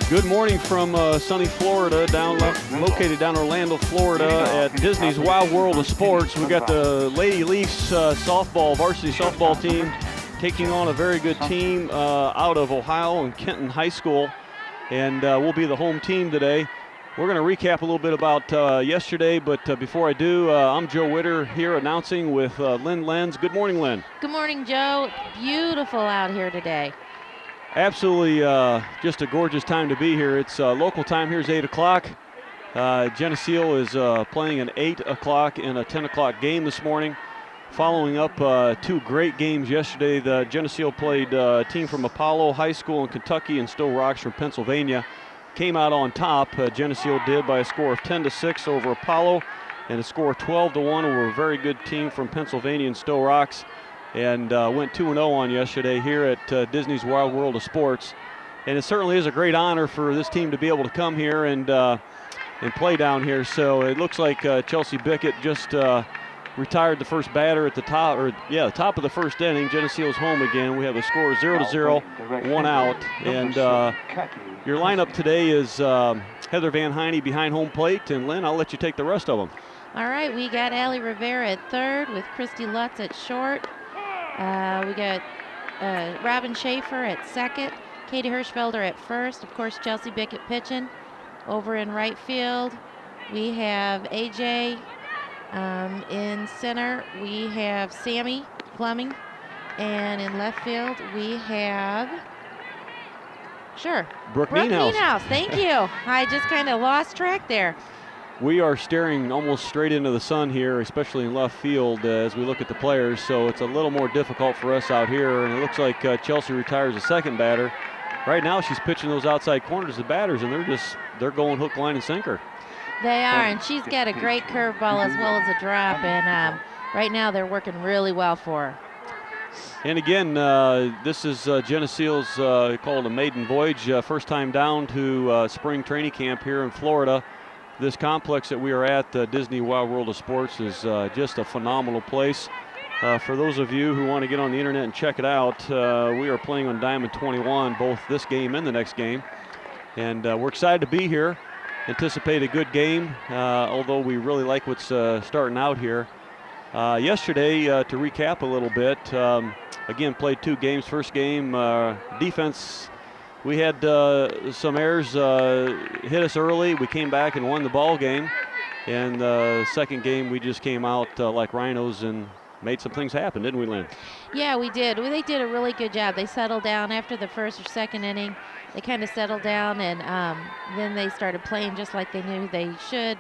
Good morning from sunny Florida, located down Orlando, Florida, at Disney's Wild World of Sports. We got the Lady Leafs varsity softball team taking on a very good team out of Ohio and Kenston High School, and we'll be the home team today. We're going to recap a little bit about yesterday, but before I do, I'm Joe Witter here announcing with Lynn Lenz. Good morning, Lynn. Good morning, Joe. Beautiful out here today. Absolutely just a gorgeous time to be here. It's local time here is 8 o'clock. Geneseo is playing an 8 o'clock and a 10 o'clock game this morning. Following up two great games yesterday, the Geneseo played a team from Apollo High School in Kentucky and Stowe Rocks from Pennsylvania. Came out on top. Geneseo did by a score of 10-6 over Apollo and a score of 12-1 over a very good team from Pennsylvania and Stowe Rocks. And went 2-0 on yesterday here at Disney's Wild World of Sports. And it certainly is a great honor for this team to be able to come here and play down here. So it looks like Chelsea Bickett just retired the first batter at the top of the first inning. Geneseo's home again. We have a score of 0-0, 1 out. And your lineup today is Heather Van Heine behind home plate. And Lynn, I'll let you take the rest of them. All right, we got Allie Rivera at third with Christy Lutz at short. We got Robin Schaefer at second, Katie Hirschfelder at first, of course Chelsea Bickett pitching. Over in right field, we have AJ in center, we have Sammy Fleming, and in left field we have, Brooke Nienhaus. Thank you. I just kind of lost track there. We are staring almost straight into the sun here, especially in left field as we look at the players, so it's a little more difficult for us out here. And it looks like Chelsea retires a second batter. Right now she's pitching those outside corners to batters, and they're going hook, line, and sinker. They are, and she's got a great curveball as well as a drop, and right now they're working really well for her. And again, this is Geneseo's called a maiden voyage, first time down to spring training camp here in Florida. This complex that we are at, Disney Wild World of Sports, is just a phenomenal place. For those of you who want to get on the internet and check it out, we are playing on Diamond 21, both this game and the next game. And we're excited to be here. Anticipate a good game, although we really like what's starting out here. Yesterday, to recap a little bit, again, played two games. First game, defense. We had some errors hit us early. We came back and won the ball game. And the second game, we just came out like rhinos and made some things happen, didn't we, Lynn? Yeah, we did. They did a really good job. They settled down after the first or second inning. They kind of settled down, and then they started playing just like they knew they should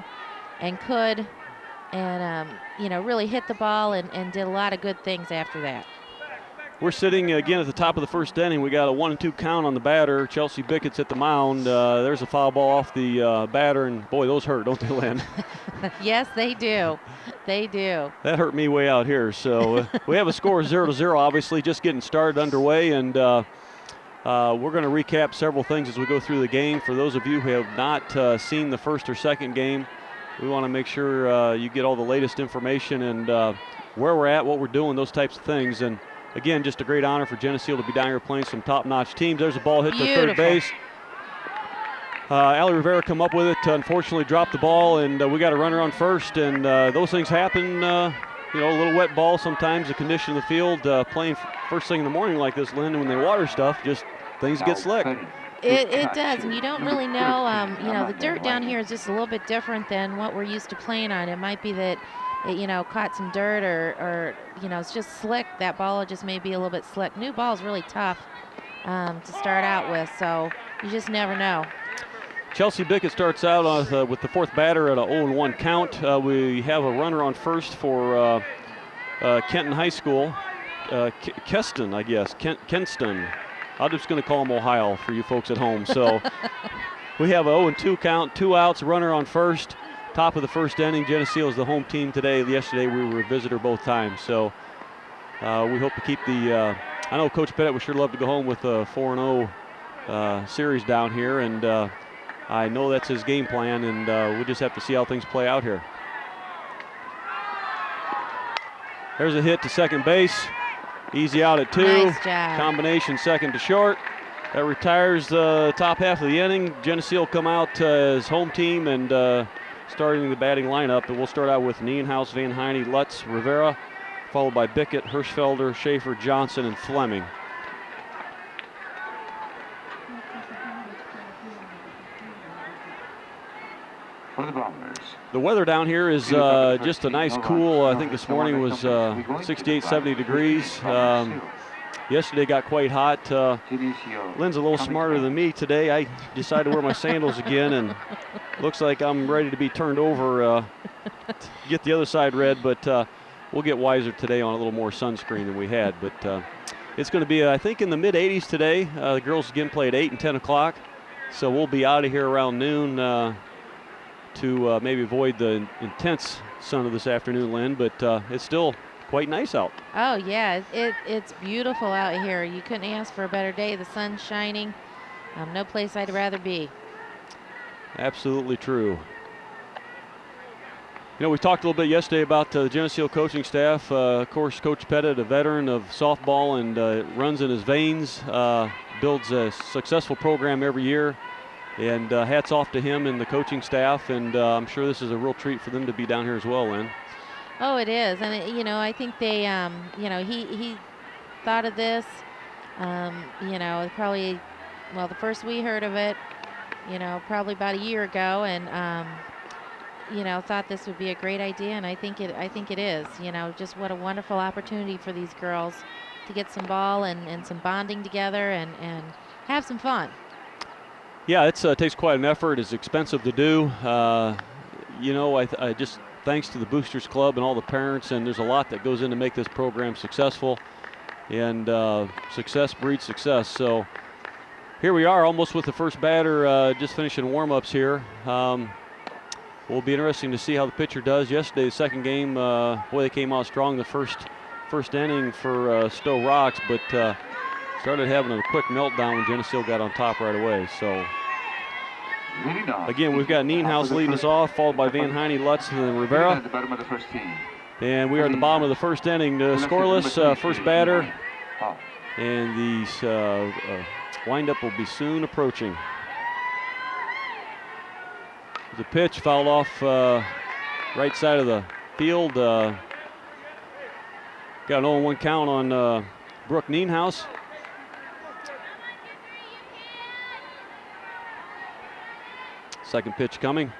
and could, and really hit the ball and did a lot of good things after that. We're sitting again at the top of the first inning. We got a 1-2 count on the batter. Chelsea Bickett's at the mound. There's a foul ball off the batter, and boy, those hurt, don't they, Lynn? Yes, they do. They do. That hurt me way out here. So we have a score of 0-0, obviously, just getting started underway, and we're going to recap several things as we go through the game. For those of you who have not seen the first or second game, we want to make sure you get all the latest information and where we're at, what we're doing, those types of things. And again, just a great honor for Geneseo to be down here playing some top-notch teams. There's a ball hit to third base. Allie Rivera come up with it, unfortunately dropped the ball, and we got a runner on first. And those things happen, a little wet ball sometimes, the condition of the field. Playing first thing in the morning like this, Lynn, when they water stuff, just things get slick. It does, and you don't really know. The dirt down here is just a little bit different than what we're used to playing on. It might be that it, caught some dirt or it's just slick. That ball just may be a little bit slick. New ball is really tough to start out with, so you just never know. Chelsea Bickett starts out with the fourth batter at a 0-1 count. We have a runner on first for Kenston High School. Kenston, I guess. Kenston. I'm just going to call him Ohio for you folks at home. So we have a 0-2 count, 2 outs, runner on first. Top of the first inning. Geneseo is the home team today. Yesterday we were a visitor both times. So we hope to keep the I know Coach Pettit would sure love to go home with a 4-0 series down here, and I know that's his game plan, and we just have to see how things play out here. There's a hit to second base. Easy out at 2. Nice job. Combination second to short. That retires the top half of the inning. Geneseo will come out as home team and starting the batting lineup. And we'll start out with Nienhuis, Van Heine, Lutz, Rivera, followed by Bickett, Hirschfelder, Schaefer, Johnson, and Fleming. The weather down here is just a nice cool. I think this morning was 68, 70 degrees. Yesterday got quite hot. Lynn's a little smarter than me today. I decided to wear my sandals again, and looks like I'm ready to be turned over, get the other side red, but we'll get wiser today on a little more sunscreen than we had. But it's going to be, I think, in the mid-80s today. The girls again play at 8 and 10 o'clock, so we'll be out of here around noon to maybe avoid the intense sun of this afternoon, Lynn, but it's still quite nice out. Oh, yeah, it's beautiful out here. You couldn't ask for a better day. The sun's shining. No place I'd rather be. Absolutely true. You know, we talked a little bit yesterday about the Geneseo coaching staff. Of course, Coach Pettit, a veteran of softball and runs in his veins, builds a successful program every year. And hats off to him and the coaching staff. And I'm sure this is a real treat for them to be down here as well, Lynn. Oh, it is. And, you know, I think they, you know, he thought of this, you know, probably, well, the first we heard of it, you know, probably about a year ago. And, you know, thought this would be a great idea, and I think it is. You know, just what a wonderful opportunity for these girls to get some ball and some bonding together and have some fun. Yeah, it takes quite an effort. It's expensive to do. You know, I just thanks to the Boosters Club and all the parents, and there's a lot that goes in to make this program successful, and success breeds success. So here we are, almost with the first batter, just finishing warm-ups here. Will be interesting to see how the pitcher does. Yesterday, the second game, boy, they came out strong the first inning for Stowe Rocks, but started having a quick meltdown when Geneseo got on top right away. So again, we've got Nienhuis leading us off, followed by Van Heine, Lutz, and then Rivera. And we are at the bottom of the first inning. Scoreless, first batter, and the windup will be soon approaching. The pitch fouled off right side of the field. Got an 0-1 count on Brooke Nienhuis. Second pitch coming.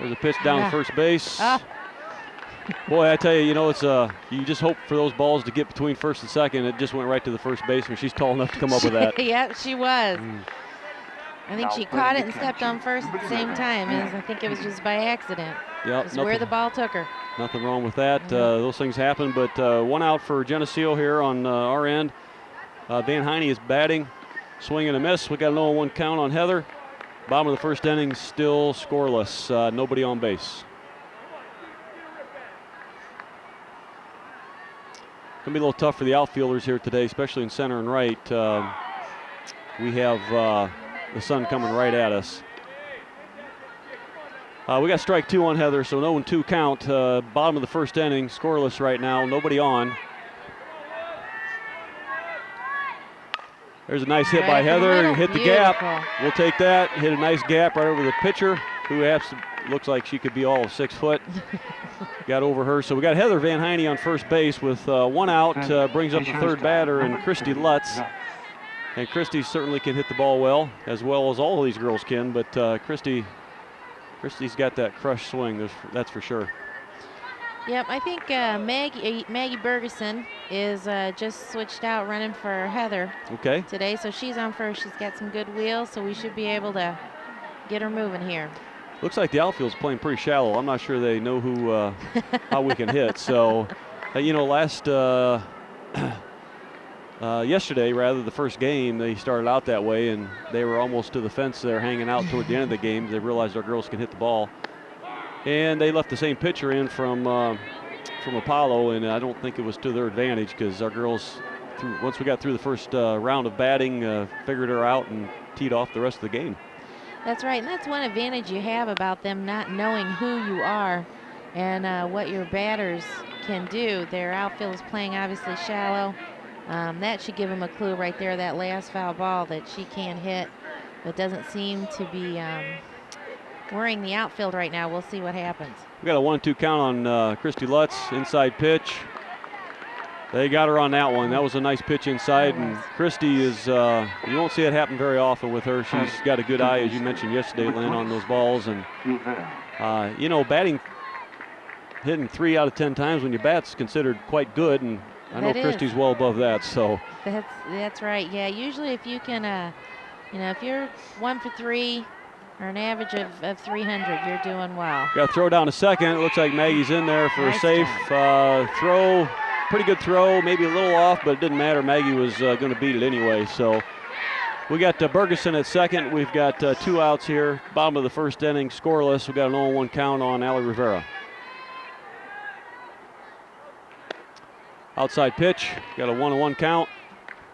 There's a pitch down first base. Boy, I tell you, you know, it's you just hope for those balls to get between first and second. It just went right to the first baseman. She's tall enough to come up with that. Yeah, she was. I think she caught it and stepped on first at the same time. I think it was just by accident. Yep, just where the ball took her. Nothing wrong with that. Those things happen, but one out for Geneseo here on our end. Van Heine is batting, swing and a miss. We got an 0-1 count on Heather. Bottom of the first inning, still scoreless. Nobody on base. Gonna be a little tough for the outfielders here today, especially in center and right. We have the sun coming right at us. We got strike two on Heather, so 0-2 count. Bottom of the first inning, scoreless right now, nobody on. There's a nice hit by Heather, hit the gap. We'll take that. Hit a nice gap right over the pitcher, who looks like she could be all of 6 foot. Got over her. So we got Heather Van Heine on first base with one out. Brings up the third batter, and Christy Lutz. And Christy certainly can hit the ball well as all of these girls can. But Christy's got that crush swing, that's for sure. Yep, I think Maggie Bergeson is just switched out running for Heather today. So she's on first. She's got some good wheels, so we should be able to get her moving here. Looks like the outfield's playing pretty shallow. I'm not sure they know how we can hit. So, you know, yesterday, the first game, they started out that way, and they were almost to the fence there hanging out toward the end of the game. They realized our girls can hit the ball. And they left the same pitcher in from Apollo, and I don't think it was to their advantage because our girls, once we got through the first round of batting, figured her out and teed off the rest of the game. That's right, and that's one advantage you have about them not knowing who you are and what your batters can do. Their outfield is playing obviously shallow, That should give him a clue right there, that last foul ball that she can't hit, but doesn't seem to be worrying the outfield right now. We'll see what happens. We got a 1-2 count on Christy Lutz, inside pitch. They got her on that one. That was a nice pitch inside, and Christy is, you won't see it happen very often with her. She's got a good eye, as you mentioned yesterday, Lynn, on those balls. And, you know, hitting 3 out of 10 times when you bat's considered quite good, and I know Christy's well above that. So that's right. Yeah, usually if you can, you know, if you're 1 for 3 or an average of 300, you're doing well. Got to throw down to second. It looks like Maggie's in there for a safe throw. Pretty good throw, maybe a little off, but it didn't matter. Maggie was going to beat it anyway. So we got Bergeson at second. We've got 2 outs here. Bottom of the first inning, scoreless. We got an 0-1 count on Allie Rivera. Outside pitch, got a 1-1 count.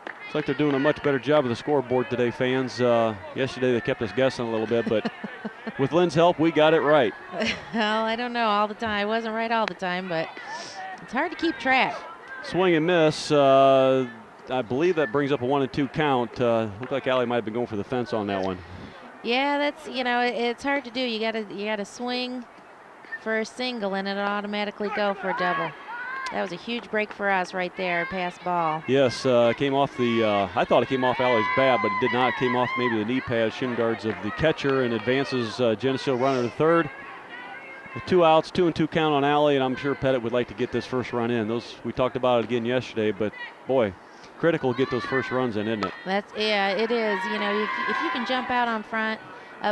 Looks like they're doing a much better job of the scoreboard today, fans. Yesterday they kept us guessing a little bit, but with Lynn's help, we got it right. Well, I don't know all the time. I wasn't right all the time, but it's hard to keep track. Swing and miss. I believe that brings up a 1-2 count. Looked like Allie might have been going for the fence on that one. Yeah, that's, you know, it's hard to do. You gotta swing for a single, and it'll automatically go for a double. That was a huge break for us right there, pass ball. Yes, came off the, I thought it came off Allie's bat, but it did not. It came off maybe the knee pad, shin guards of the catcher, and advances Geneseo runner to third. With 2 outs, 2-2 count on Allie, and I'm sure Pettit would like to get this first run in. We talked about it again yesterday, but boy, critical to get those first runs in, isn't it? Yeah, it is. You know, if you can jump out up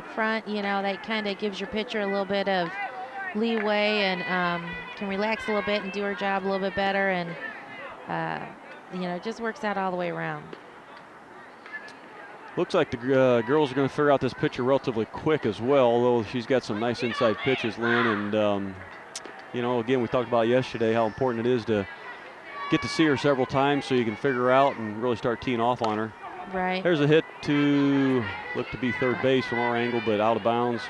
front, you know, that kind of gives your pitcher a little bit of leeway and can relax a little bit and do her job a little bit better, and you know, it just works out all the way around. Looks like the girls are going to figure out this pitcher relatively quick as well, although she's got some nice inside pitches, Lynn. And, you know, again, we talked about yesterday how important it is to get to see her several times so you can figure her out and really start teeing off on her. Right. There's a hit to look to be third base from our angle, but out of bounds.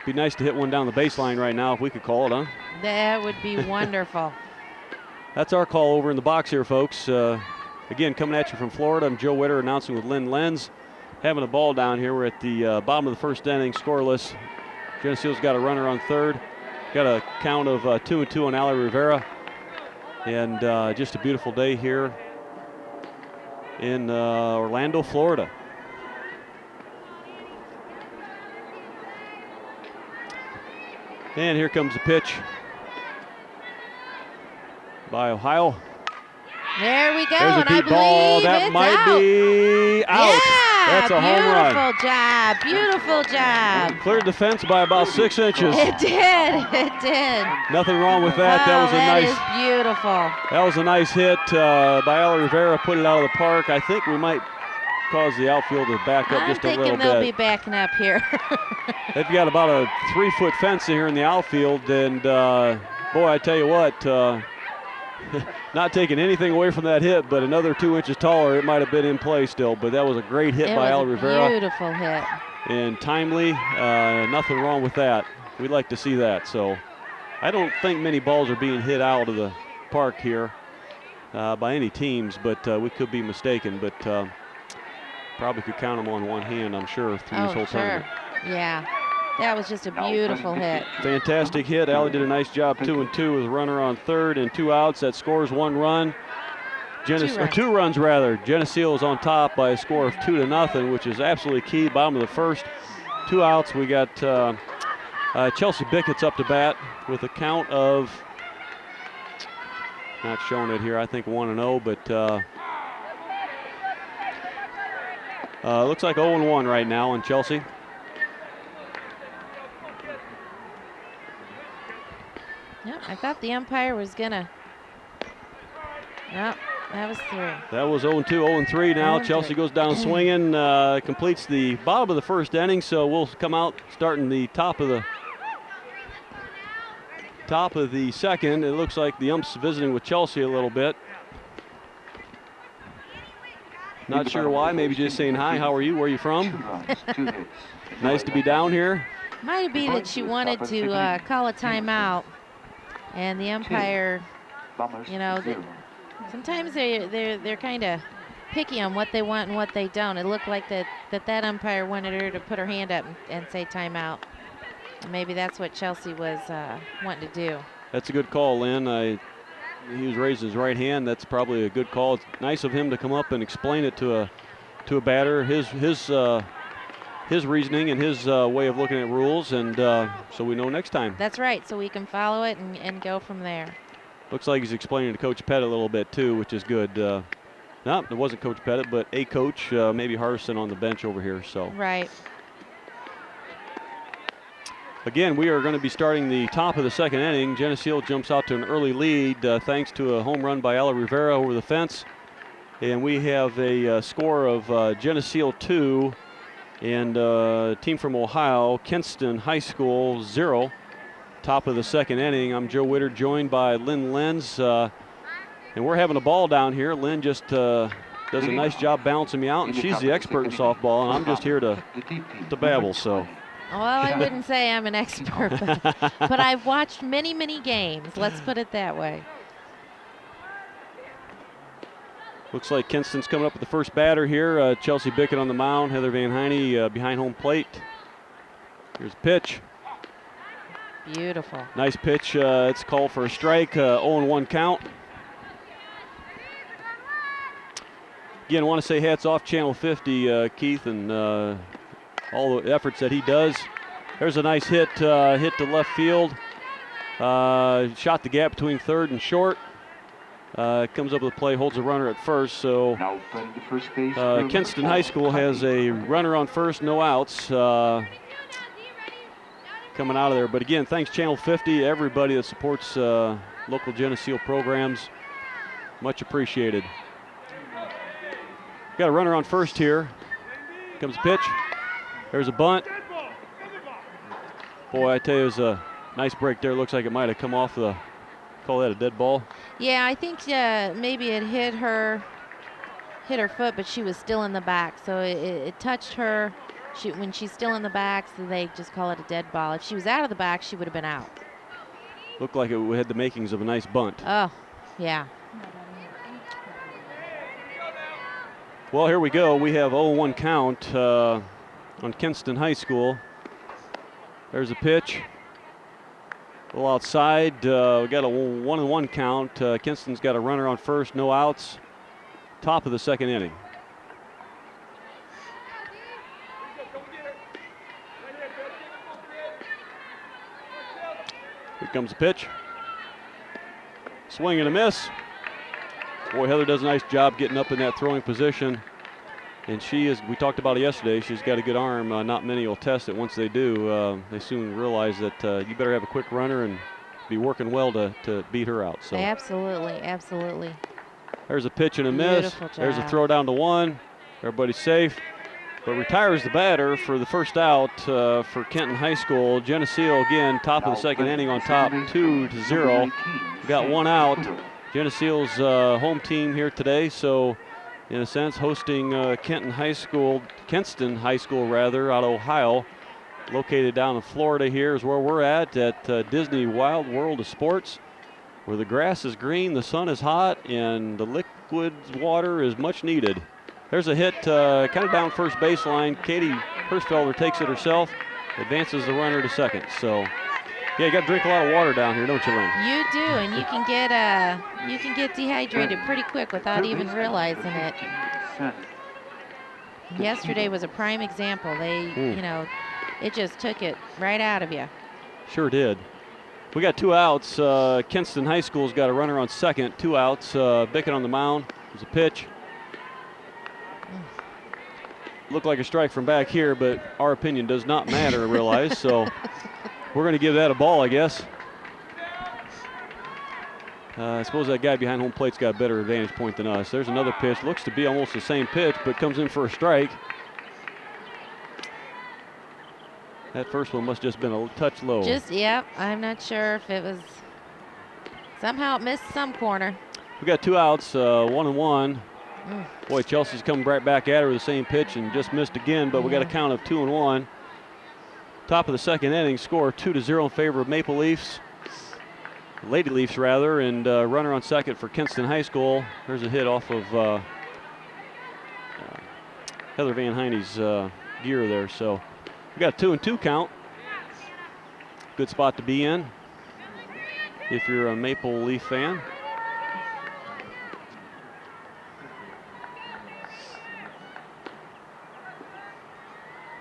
Be nice to hit one down the baseline right now if we could call it, huh? That would be wonderful. That's our call over in the box here, folks. Again, coming at you from Florida, I'm Joe Witter announcing with Lynn Lenz. Having a ball down here. We're at the bottom of the first inning, scoreless. Geneseo's got a runner on third. Got a count of 2-2 on Allie Rivera. And just a beautiful day here in Orlando, Florida. And here comes the pitch by Ohio. There we go. There's a deep ball. That might be out. Yeah, that's a home run. Beautiful job. Beautiful job. Cleared the fence by about 6 inches. It did. It did. Nothing wrong with that. That was a that nice. Is beautiful. That was a nice hit by Allie Rivera. Put it out of the park. I think we might cause the outfield to back up just a little bit. I'm thinking they'll be backing up here. They've got about a 3-foot fence here in the outfield, and boy, I tell you what. Not taking anything away from that hit, but another 2 inches taller, it might have been in play still. But that was a great hit by Allie Rivera. Beautiful hit. And timely. Nothing wrong with that. We'd like to see that. So I don't think many balls are being hit out of the park here by any teams, but we could be mistaken. But probably could count them on one hand, I'm sure, through this whole tournament. Yeah. That was just a beautiful hit. Fantastic hit. Allie did a nice job, 2-2 with a runner on third and 2 outs. That scores 1 run. 2 runs rather. Geneseo is on top by a score of 2-0, which is absolutely key. Bottom of the first. 2 outs. We got Chelsea Bickett's up to bat with a count of, not showing it here, I think 1-0, but looks like 0-1 right now on Chelsea. Yeah, I thought the umpire was gonna. No, that was 3. That was 0-2, 0-3 now. 0-3. Chelsea goes down swinging, completes the bottom of the first inning, so we'll come out starting the top of the second. It looks like the ump's visiting with Chelsea a little bit. Not sure why, maybe just saying hi, how are you, where are you from? Nice to be down here. Might be that she wanted to call a timeout. And the umpire, you know, Sometimes they're kind of picky on what they want and what they don't. It looked like that umpire wanted her to put her hand up and say timeout. Maybe that's what Chelsea was wanting to do. That's a good call, Lynn. He was raising his right hand. That's probably a good call. It's nice of him to come up and explain it to a batter. His reasoning and his way of looking at rules, and so we know next time. That's right. So we can follow it and go from there. Looks like he's explaining to Coach Pettit a little bit too, which is good. No, it wasn't Coach Pettit, but a coach, maybe Hardison on the bench over here. So. Right. Again, we are going to be starting the top of the second inning. Geneseo jumps out to an early lead thanks to a home run by Ella Rivera over the fence. And we have a score of Geneseo 2 and a team from Ohio, Kenston High School 0. Top of the second inning. I'm Joe Witter, joined by Lynn Lenz. And we're having a ball down here. Lynn just does a nice job balancing me out, and she's the expert in softball, and I'm just here to babble. So. Well, I wouldn't say I'm an expert, but I've watched many, many games. Let's put it that way. Looks like Kenston's coming up with the first batter here. Chelsea Bickett on the mound. Heather Van Heine behind home plate. Here's a pitch. Beautiful. Nice pitch. It's called for a strike. 0-1 count. Again, I want to say hats off Channel 50, Keith, and all the efforts that he does. There's a nice hit to left field. Shot the gap between third and short. Comes up with the play, holds a runner at first. So Kenston High School has a runner on first, no outs coming out of there. But again, thanks Channel 50, everybody that supports local Geneseo programs. Much appreciated. Got a runner on first here. Comes a pitch. There's a bunt. Boy, I tell you, it was a nice break there. Looks like it might have come off the, call that a dead ball? Yeah, I think maybe it hit her foot, but she was still in the back. So it touched her when she's still in the back, so they just call it a dead ball. If she was out of the back, she would have been out. Looked like it had the makings of a nice bunt. Oh, yeah. Well, here we go. We have 0-1 count on Kenston High School. There's a pitch. A little outside. We got a 1-1 count. Kenston's got a runner on first, no outs. Top of the second inning. Here comes the pitch. Swing and a miss. Boy, Heather does a nice job getting up in that throwing position. And she is, we talked about it yesterday, she's got a good arm. Not many will test it. Once they do, they soon realize that you better have a quick runner and be working well to beat her out. So absolutely, absolutely. There's a pitch and a miss. Beautiful job. There's a throw down to one. Everybody's safe. But retires the batter for the first out for Kenton High School. Geneseo again, top of the second inning on top, 2-0. Got one out. Geneseo's home team here today, so in a sense hosting Kenston High School out of Ohio. Located down in Florida here is where we're at Disney Wild World of Sports, where the grass is green, the sun is hot, and the liquid water is much needed. There's a hit kind of down first baseline. Katie Hirschfelder takes it herself, advances the runner to second. So, yeah, you got to drink a lot of water down here, don't you, Lynn? You do, and you can get dehydrated pretty quick without even realizing it. Yesterday was a prime example. It just took it right out of you. Sure did. We got two outs. Kenston High School's got a runner on second. Two outs. Bickett on the mound. There's a pitch. Looked like a strike from back here, but our opinion does not matter, I realize. So we're going to give that a ball, I guess. I suppose that guy behind home plate's got a better advantage point than us. There's another pitch. Looks to be almost the same pitch, but comes in for a strike. That first one must have just been a touch low. Yep. I'm not sure if it was. Somehow it missed some corner. We got two outs, 1-1. Boy, Chelsea's coming right back at her with the same pitch and just missed again, but we got a count of 2-1. Top of the second inning, score 2-0 in favor of Maple Leafs. Lady Leafs rather, and runner on second for Kenston High School. There's a hit off of Heather Van Heine's gear there. So we got a 2-2 count. Good spot to be in if you're a Maple Leaf fan.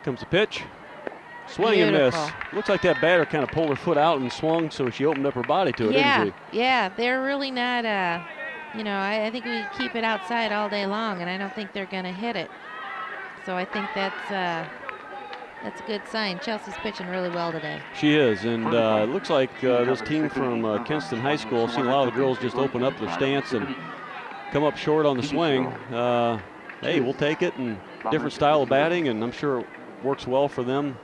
Comes the pitch. Swing and miss. Looks like that batter kind of pulled her foot out and swung, so she opened up her body to it, didn't she? Yeah, they're really not, I think we keep it outside all day long, and I don't think they're going to hit it. So I think that's a good sign. Chelsea's pitching really well today. She is, and it looks like this team from Kenston High School, I've seen a lot of the girls just open up their stance and come up short on the swing. Hey, we'll take it, and different style of batting, and I'm sure it works well for them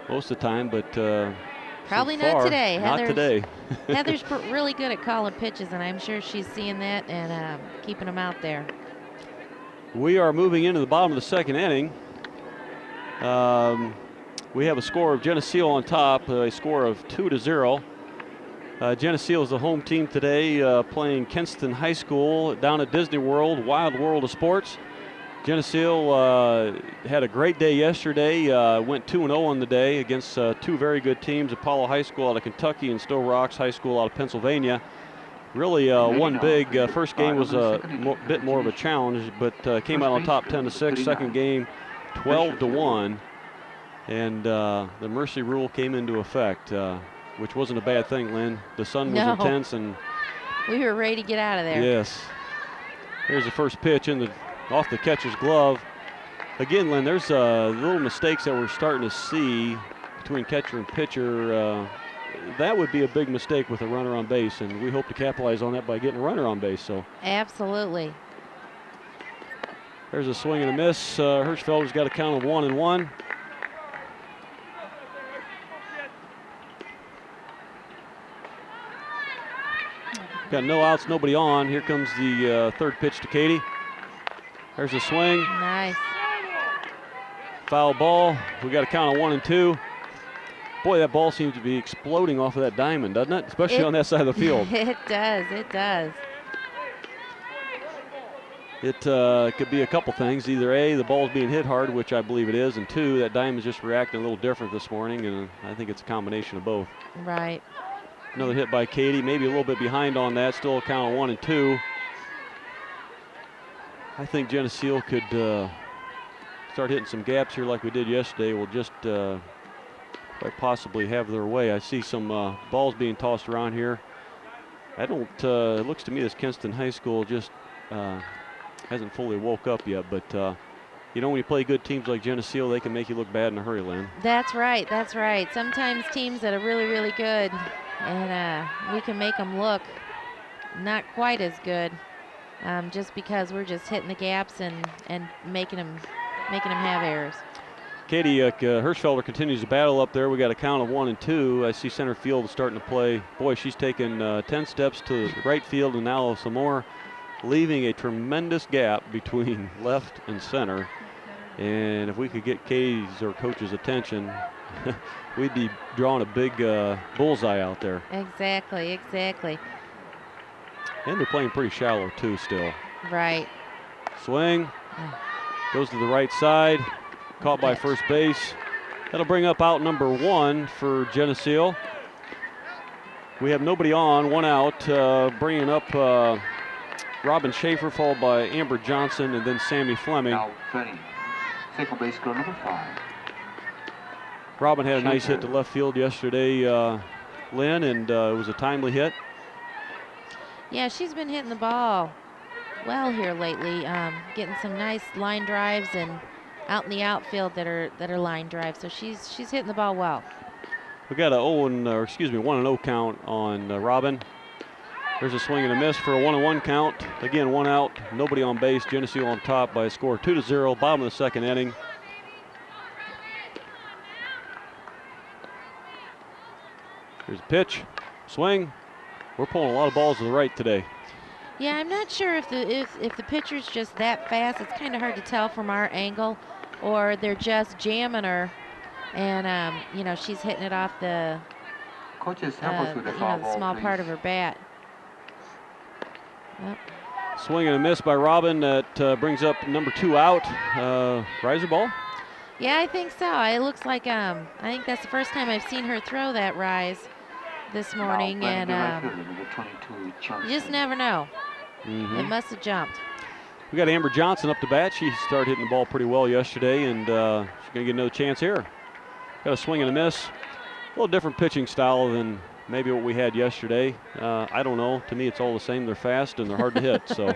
most of the time, but probably so far, not today. Not today. Heather's really good at calling pitches, and I'm sure she's seeing that and keeping them out there. We are moving into the bottom of the second inning. We have a score of Geneseo on top, a score of 2-0. Geneseo is the home team today, playing Kenston High School down at Disney World, Wild World of Sports. Geneseo had a great day yesterday, went 2-0 on the day against two very good teams, Apollo High School out of Kentucky and Stowe Rocks High School out of Pennsylvania. Really won big. First game was a bit more of a challenge, but came out on top 10-6. Second game 12-1, and the mercy rule came into effect, which wasn't a bad thing, Lynn. The sun was intense, and we were ready to get out of there. Yes. Here's the first pitch off the catcher's glove. Again, Lynn, there's little mistakes that we're starting to see between catcher and pitcher. That would be a big mistake with a runner on base, and we hope to capitalize on that by getting a runner on base. So absolutely. There's a swing and a miss. Hirschfelder's got a count of 1-1. Got no outs, nobody on. Here comes the third pitch to Katie. There's a swing. Nice. Foul ball. We got a count of 1-2. Boy, that ball seems to be exploding off of that diamond, doesn't it? Especially on that side of the field. It does. It does. It could be a couple things. Either A, the ball's being hit hard, which I believe it is, and two, that diamond's just reacting a little different this morning, and I think it's a combination of both. Right. Another hit by Katie, maybe a little bit behind on that, still a count of 1-2. I think Geneseo could start hitting some gaps here like we did yesterday. We'll just quite possibly have their way. I see some balls being tossed around here. I don't, it looks to me as Kenston High School just hasn't fully woke up yet, but you know, when you play good teams like Geneseo, they can make you look bad in a hurry, Lynn. That's right, that's right. Sometimes teams that are really, really good, and we can make them look not quite as good, just because we're just hitting the gaps and making them have errors. Katie Hirschfelder continues to battle up there. We got a count of 1-2. I see center field starting to play. Boy, she's taken 10 steps to right field and now some more, leaving a tremendous gap between left and center. And if we could get Katie's or coach's attention, we'd be drawing a big bullseye out there. Exactly, exactly. And they're playing pretty shallow too still. Right. Swing, goes to the right side, caught by first base. That'll bring up out number 1 for Geneseo. We have nobody on, 1 out, bringing up Robin Schaefer, followed by Amber Johnson, and then Sammy Fleming. Now training, second base girl number 5. Robin had a nice hit to left field yesterday, Lynn, and it was a timely hit. Yeah, she's been hitting the ball well here lately, getting some nice line drives and out in the outfield that are line drives. So she's hitting the ball well. We got a 1-0 count on Robin. There's a swing and a miss for a 1-1 count. Again, 1 out, nobody on base. Geneseo on top by a score of 2-0. Bottom of the second inning. Here's a pitch, swing. We're pulling a lot of balls to the right today. Yeah, I'm not sure if the pitcher's just that fast. It's kind of hard to tell from our angle, or they're just jamming her, and you know, she's hitting it off the Coaches, help us with the foul the ball, small please. part of her bat. Yep. Swing and a miss by Robin. That brings up number 2 out. Riser ball. Yeah, I think so. It looks like I think that's the first time I've seen her throw that rise this morning, Now, and number 22, you just never know. It must have jumped. We got Amber Johnson up to bat. She started hitting the ball pretty well yesterday, and she's going to get another chance here. Got a swing and a miss. A little different pitching style than maybe what we had yesterday. I don't know. To me, it's all the same. They're fast and they're hard to hit. So,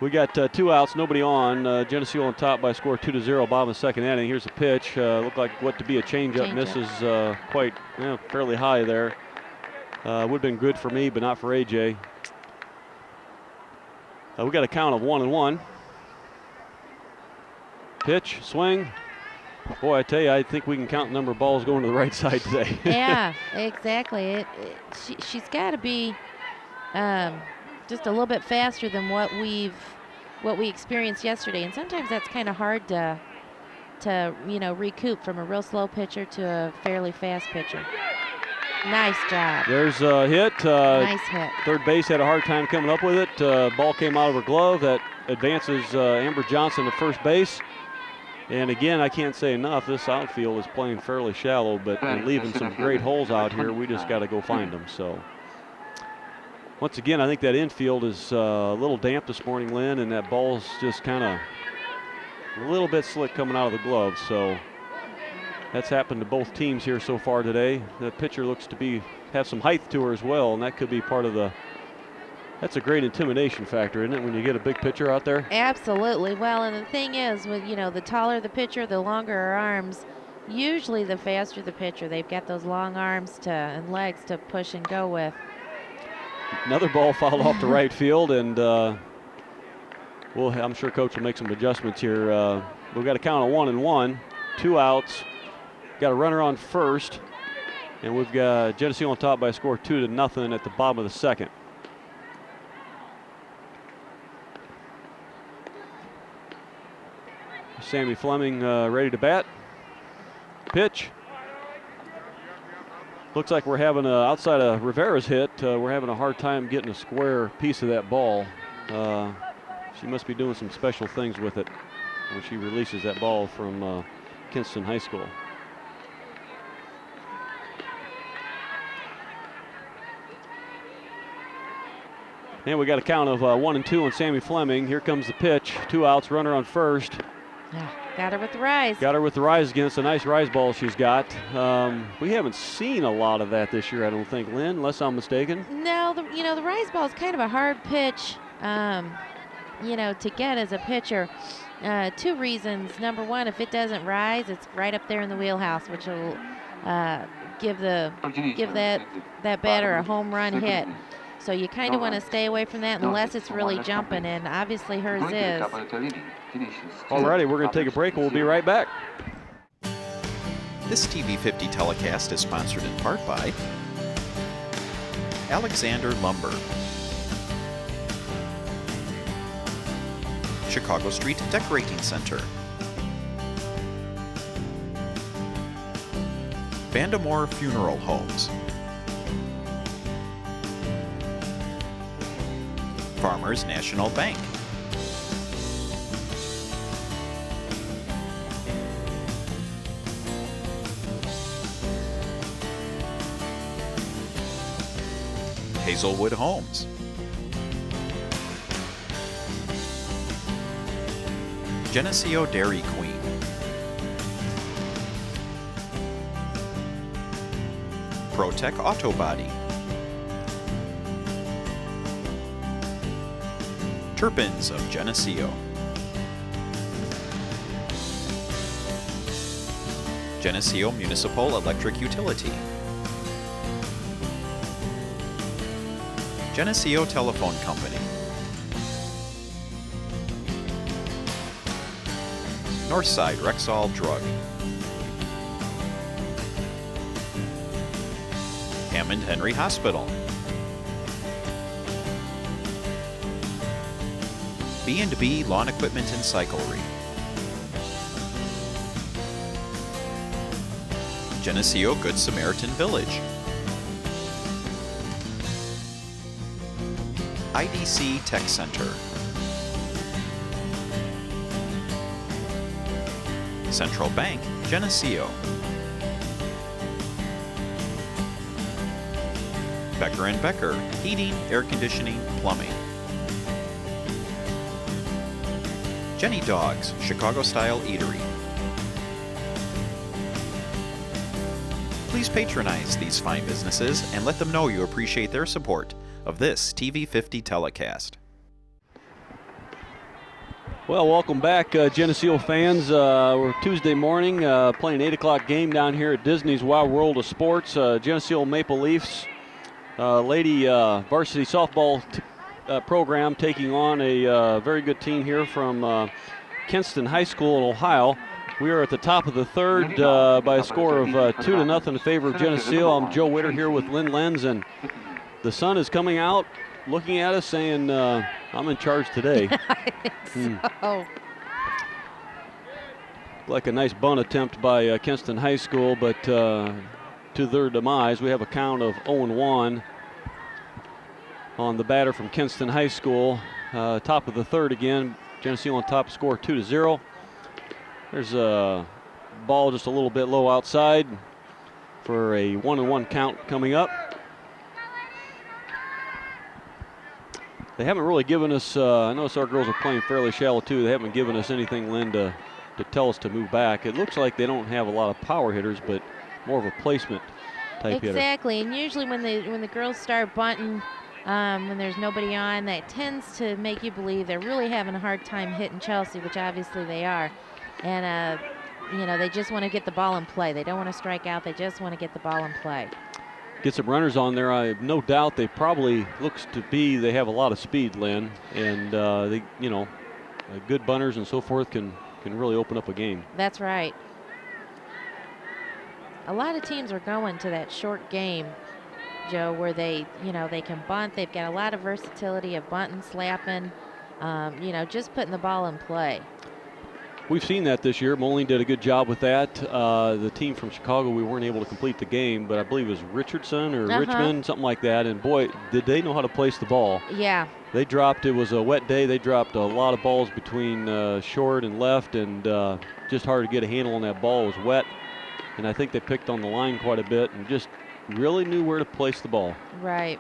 we got 2 outs, nobody on. Geneseo on top by a score 2-0. Bottom of the second inning. Here's a pitch. Looked like what to be a changeup. Misses quite fairly high there. Would have been good for me, but not for AJ. We got a count of 1-1. Pitch, swing. Boy, I tell you, I think we can count the number of balls going to the right side today. Yeah, exactly. She's got to be just a little bit faster than what we experienced yesterday, and sometimes that's kind of hard to recoup from a real slow pitcher to a fairly fast pitcher. Nice job. There's a hit. Nice hit. Third base had a hard time coming up with it. Ball came out of her glove. That advances Amber Johnson to first base. And again, I can't say enough. This outfield is playing fairly shallow, but they're leaving some great holes out here. We just got to go find them. So once again, I think that infield is a little damp this morning, Lynn, and that ball's just kind of a little bit slick coming out of the glove. So that's happened to both teams here so far today. The pitcher looks to have some height to her as well, and that could be part of that's a great intimidation factor, isn't it, when you get a big pitcher out there? Absolutely. Well, and the thing is, with the taller the pitcher, the longer her arms. Usually, the faster the pitcher. They've got those long arms and legs to push and go with. Another ball fouled off to right field, and I'm sure Coach will make some adjustments here. We've got a count of 1-1, 2 outs. Got a runner on first, and we've got Geneseo on top by a score 2-0 at the bottom of the second. Sammy Fleming ready to bat. Pitch. Looks like we're having outside of Rivera's hit, we're having a hard time getting a square piece of that ball. She must be doing some special things with it when she releases that ball from Kenston High School. And we got a count of 1-2 on Sammy Fleming. Here comes the pitch. 2 outs, runner on first. Got her with the rise. Got her with the rise again. It's a nice rise ball she's got. We haven't seen a lot of that this year, I don't think, Lynn, unless I'm mistaken. No, the rise ball is kind of a hard pitch, to get as a pitcher. 2 reasons. Number one, if it doesn't rise, it's right up there in the wheelhouse, which will give that batter a home run hit. So you kind of want to stay away from that unless it's really jumping, and obviously hers is. Alrighty, we're going to take a break and we'll be right back. This TV50 telecast is sponsored in part by Alexander Lumber, Chicago Street Decorating Center, Vandemore Funeral Homes, Farmers National Bank, Hazelwood Homes, Geneseo Dairy Queen, ProTech Auto Body, Turpins of Geneseo, Geneseo Municipal Electric Utility, Geneseo Telephone Company, Northside Rexall Drug, Hammond Henry Hospital, B&B Lawn Equipment and Cyclery, Geneseo Good Samaritan Village. IDC Tech Center. Central Bank, Geneseo. Becker & Becker, Heating, Air Conditioning, Plumbing. Jenny Dogs, Chicago-style eatery. Please patronize these fine businesses and let them know you appreciate their support of this TV50 telecast. Well, welcome back, Geneseo fans. We're Tuesday morning playing 8 o'clock game down here at Disney's Wild World of Sports. Geneseo Maple Leafs lady varsity softball program taking on a very good team here from Kenston High School in Ohio. We are at the top of the third by a score of 2-0 in favor of Geneseo. I'm Joe Witter here with Lynn Lenz, and the sun is coming out, looking at us, saying, I'm in charge today. I think so. Like a nice bunt attempt by Kenston High School, but to their demise, we have a count of 0-1 on the batter from Kenston High School. Top of the third again. Geneseo on top, score 2-0. There's a ball just a little bit low outside for a 1-1 count coming up. They haven't really given us, I notice our girls are playing fairly shallow too. They haven't given us anything, Lynn, to tell us to move back. It looks like they don't have a lot of power hitters, but more of a placement type hitter. Exactly, and usually when the girls start bunting, when there's nobody on, that tends to make you believe they're really having a hard time hitting Chelsea, which obviously they are. And, you know, they just want to get the ball in play. They don't want to strike out. They just want to get the ball in play. Get some runners on there. I have no doubt they probably looks to be, they have a lot of speed, Lynn, and they, you know, good bunters and so forth can really open up a game. That's right. A lot of teams are going to that short game, Joe, where they, you know, they can bunt. They've got a lot of versatility of bunting, slapping, you know, just putting the ball in play. We've seen that this year. Moline did a good job with that. The team from Chicago, we weren't able to complete the game, but I believe it was Richardson or Richmond, something like that. And boy, did they know how to place the ball. Yeah. They dropped, it was a wet day, they dropped a lot of balls between short and left, and just hard to get a handle on that ball. It was wet, and I think they picked on the line quite a bit and just really knew where to place the ball. Right.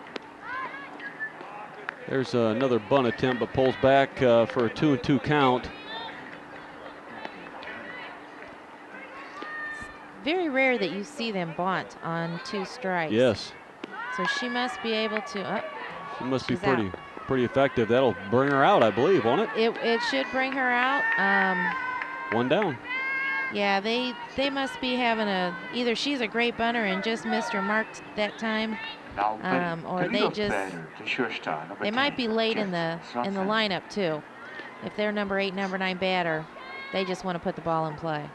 There's another bunt attempt, but pulls back for a 2-2 count. Very rare that you see them bunt on 2 strikes. Yes. So she must be able to. She must be she's pretty effective. That'll bring her out, I believe, won't it? It should bring her out. One down. Yeah, they must be having either she's a great bunter and just missed her mark that time, or they might be late in the lineup too. If they're number 8, number 9 batter, they just want to put the ball in play.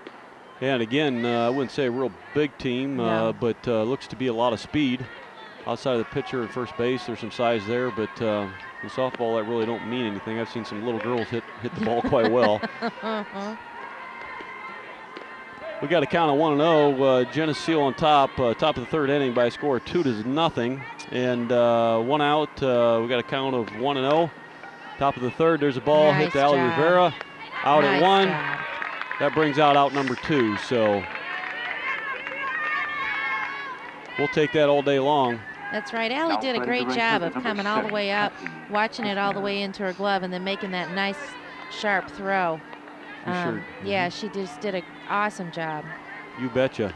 Yeah, and again, I wouldn't say a real big team, No. but looks to be a lot of speed. Outside of the pitcher at first base, there's some size there, but in softball, that really don't mean anything. I've seen some little girls hit the ball quite well. We got a count of 1-0. Geneseo on top, top of the third inning by a score of 2-0, and 1 out. We got a count of 1-0. Top of the third, there's a ball Nice hit to Ali job. Rivera. Out Nice at 1. job. That brings out number 2. So we'll take that all day long. That's right. Allie did a great job of coming all the way up, watching it all the way into her glove, and then making that nice, sharp throw. Sure. Yeah, she just did an awesome job. You betcha.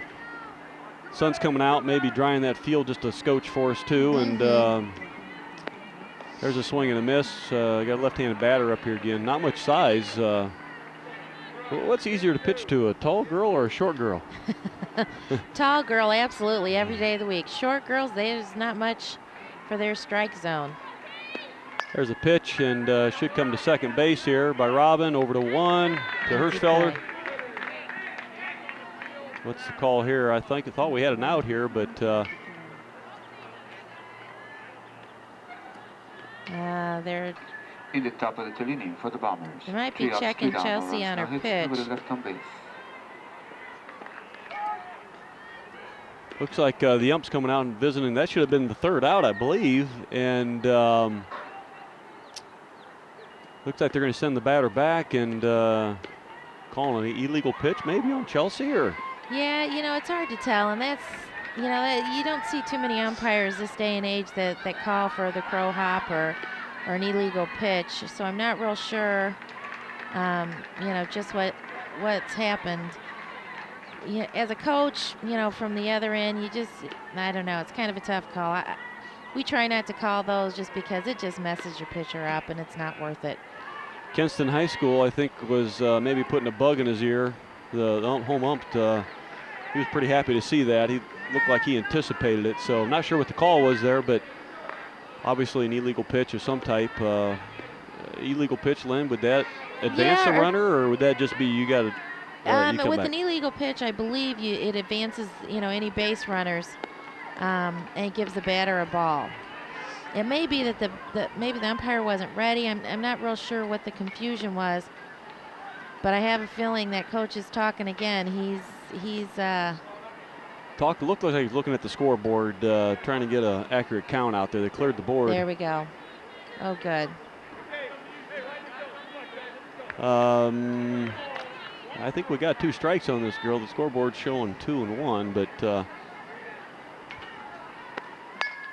Sun's coming out, maybe drying that field just a scotch for us too. And there's a swing and a miss. Got a left-handed batter up here again. Not much size. What's easier to pitch to, a tall girl or a short girl? Tall girl, absolutely, every day of the week. Short girls, there's not much for their strike zone. There's a pitch, and should come to second base here by Robin. Over to 1 to Hirschfelder. What's the call here? I thought we had an out here, but They're in the top of the third inning for the Bombers. They might be checking Chelsea on her pitch. Looks like the ump's coming out and visiting. That should have been the third out, I believe. And looks like they're going to send the batter back and calling an illegal pitch maybe on Chelsea or. Yeah, it's hard to tell, and that's, you don't see too many umpires this day and age that call for the crow hop or an illegal pitch. So I'm not real sure, just what's happened. Yeah, as a coach, from the other end, I don't know. It's kind of a tough call. We try not to call those just because it just messes your pitcher up, and it's not worth it. Kenston High School, I think, was maybe putting a bug in his ear. The home ump, he was pretty happy to see that. He looked like he anticipated it. So I'm not sure what the call was there, but obviously an illegal pitch of some type. Illegal pitch, Lynn, would that advance the runner, or would that just be you got to with an illegal pitch, I believe it advances, any base runners, and it gives the batter a ball. It may be that maybe the umpire wasn't ready. I'm not real sure what the confusion was, but I have a feeling that coach is talking again. He's looked like he was looking at the scoreboard, trying to get an accurate count out there. They cleared the board. There we go. Oh, good. I think we got 2 strikes on this girl. The scoreboard's showing 2 and 1, but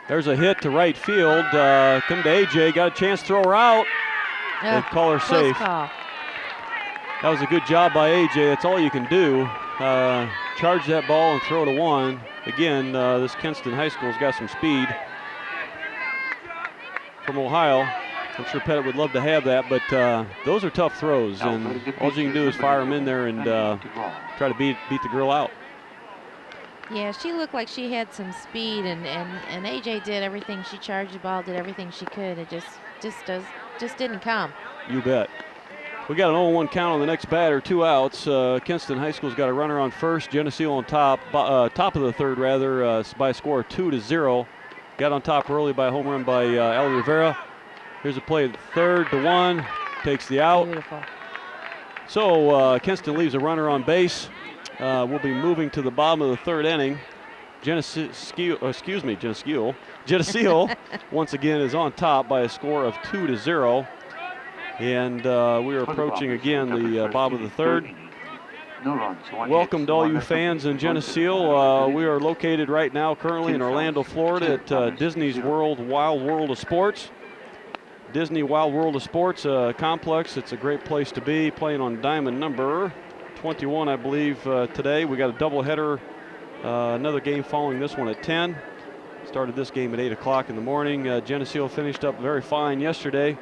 there's a hit to right field. Come to AJ, got a chance to throw her out. They call her safe. Call. That was a good job by AJ. That's all you can do. Charge that ball and throw to 1. Again, this Kenston High School's got some speed. From Ohio. I'm sure Pettit would love to have that, but those are tough throws, and all you can do is fire them in there and try to beat the girl out. Yeah, she looked like she had some speed, and AJ did everything. She charged the ball, did everything she could. It just didn't come. You bet. We got an 0-1 count on the next batter, 2 outs. Kenston High School's got a runner on first. Geneseo on top of the third, rather, by a score of 2-0. Got on top early by a home run by Allie Rivera. Here's a play at third to 1, takes the out. Beautiful. So Kenston leaves a runner on base. We'll be moving to the bottom of the third inning. Geneseo once again is on top by a score of 2-0. And we are approaching again the bottom of the third. Welcome to all you fans in Geneseo. We are located right now currently in Orlando, Florida at Disney's Wild World of Sports. Disney Wild World of Sports complex. It's a great place to be, playing on diamond number 21, I believe, today. We got a doubleheader, another game following this one at 10. Started this game at 8 o'clock in the morning. Geneseo finished up very fine yesterday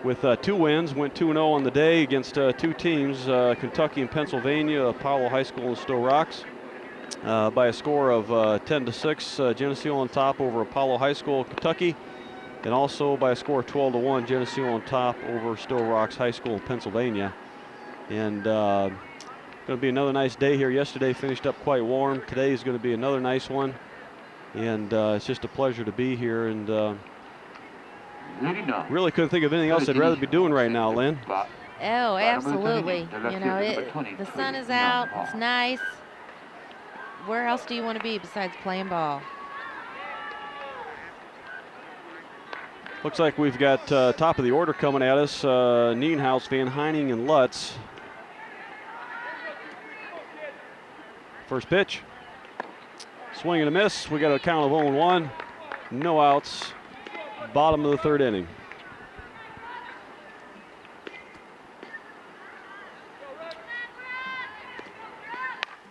with 2 wins, went 2-0 on the day against 2 teams, Kentucky and Pennsylvania, Apollo High School and Stowe Rocks. By a score of 10-6, Geneseo on top over Apollo High School, Kentucky. And also by a score of 12-1, Geneseo on top over Stowe Rocks High School in Pennsylvania. And going to be another nice day here. Yesterday finished up quite warm. Today is going to be another nice one. And it's just a pleasure to be here. And really couldn't think of anything else I'd rather be doing right now, Lynn. Oh, absolutely. The sun is out. It's nice. Where else do you want to be besides playing ball? Looks like we've got top of the order coming at us. Nienhuis, Van Heining, and Lutz. First pitch. Swing and a miss. We got a count of 0-1. No outs. Bottom of the third inning.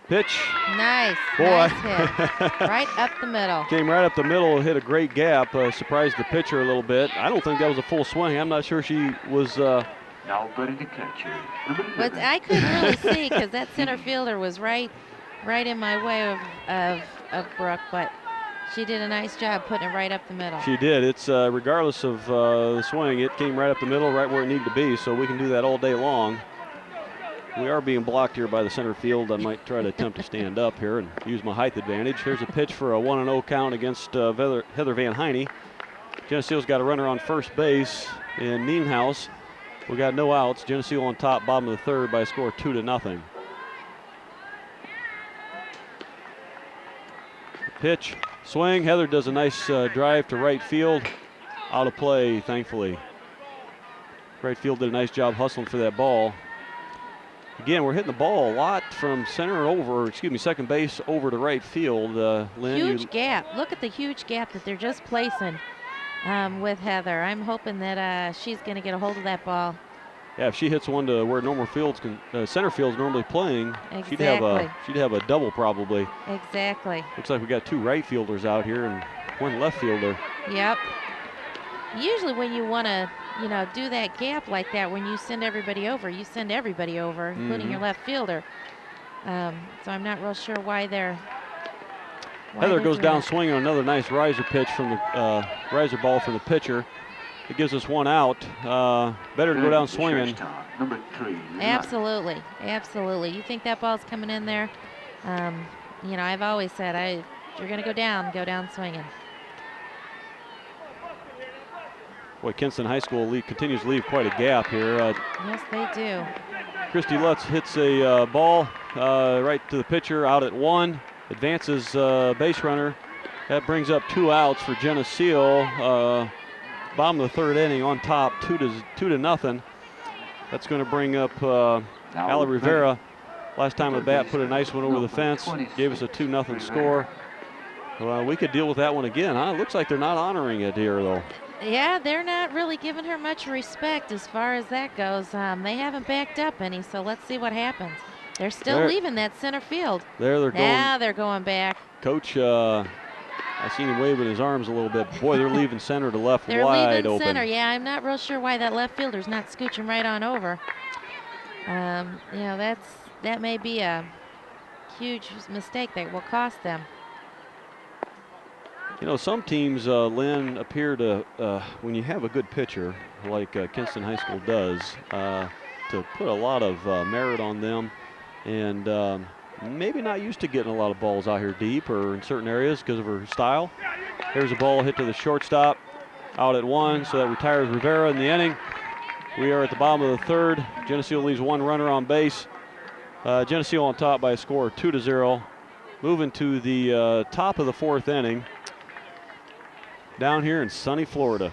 Pitch. Nice. Boy. Nice hit. Right up the middle. Came right up the middle, hit a great gap, surprised the pitcher a little bit. I don't think that was a full swing. I'm not sure she was. Now ready to catch you. But I couldn't really see because that center fielder was right in my way of Brooke, but she did a nice job putting it right up the middle. She did. It's regardless of the swing, it came right up the middle, right where it needed to be, so we can do that all day long. We are being blocked here by the center field. I might try to attempt to stand up here and use my height advantage. Here's a pitch for a 1-0 count against Heather Van Heining. Geneseo's got a runner on first base in Nienhuis. We got no outs. Geneseo on top, bottom of the third by a score of 2-0. Pitch, swing. Heather does a nice drive to right field. Out of play, thankfully. Right field did a nice job hustling for that ball. Again, we're hitting the ball a lot from center over, second base over to right field. Lynn, huge gap. Look at the huge gap that they're just placing with Heather. I'm hoping that she's going to get a hold of that ball. Yeah, if she hits one to where center field's normally playing, exactly. she'd have a double probably. Exactly. Looks like we got 2 right fielders out here and 1 left fielder. Yep. Usually when you want to, do that gap like that, when you send everybody over, including your left fielder. So I'm not real sure why they're. Heather goes down swinging on another nice riser pitch from the riser ball from the pitcher. It gives us 1 out. Better to go down swinging. Number 3. Absolutely, absolutely. You think that ball's coming in there? I've always said, if you're going to go down swinging. Boy, Kenston High School continues to leave quite a gap here. Yes, they do. Christy Lutz hits a ball right to the pitcher, out at 1. Advances base runner. That brings up 2 outs for Geneseo. Bottom of the 3rd inning on top, 2-0. That's going to bring up Allie Rivera. Last time the bat put a nice one over the fence, gave us a 2-0 score. Well, we could deal with that one again, huh? Looks like they're not honoring it here, though. Yeah, they're not really giving her much respect as far as that goes. They haven't backed up any, so let's see what happens. They're still leaving that center field. They're going. Now they're going back. Coach, I seen him waving his arms a little bit. Boy, they're leaving center to left they're wide leaving open. Center. Yeah, I'm not real sure why that left fielder's not scooching right on over. That may be a huge mistake that will cost them. Some teams, Lynn, appear to, when you have a good pitcher like Kenston High School does, to put a lot of merit on them, and maybe not used to getting a lot of balls out here deep or in certain areas because of her style. Here's a ball hit to the shortstop, out at 1, so that retires Rivera in the inning. We are at the bottom of the 3rd. Geneseo leaves 1 runner on base. Geneseo on top by a score of 2-0. Moving to the top of the 4th inning. Down here in sunny Florida.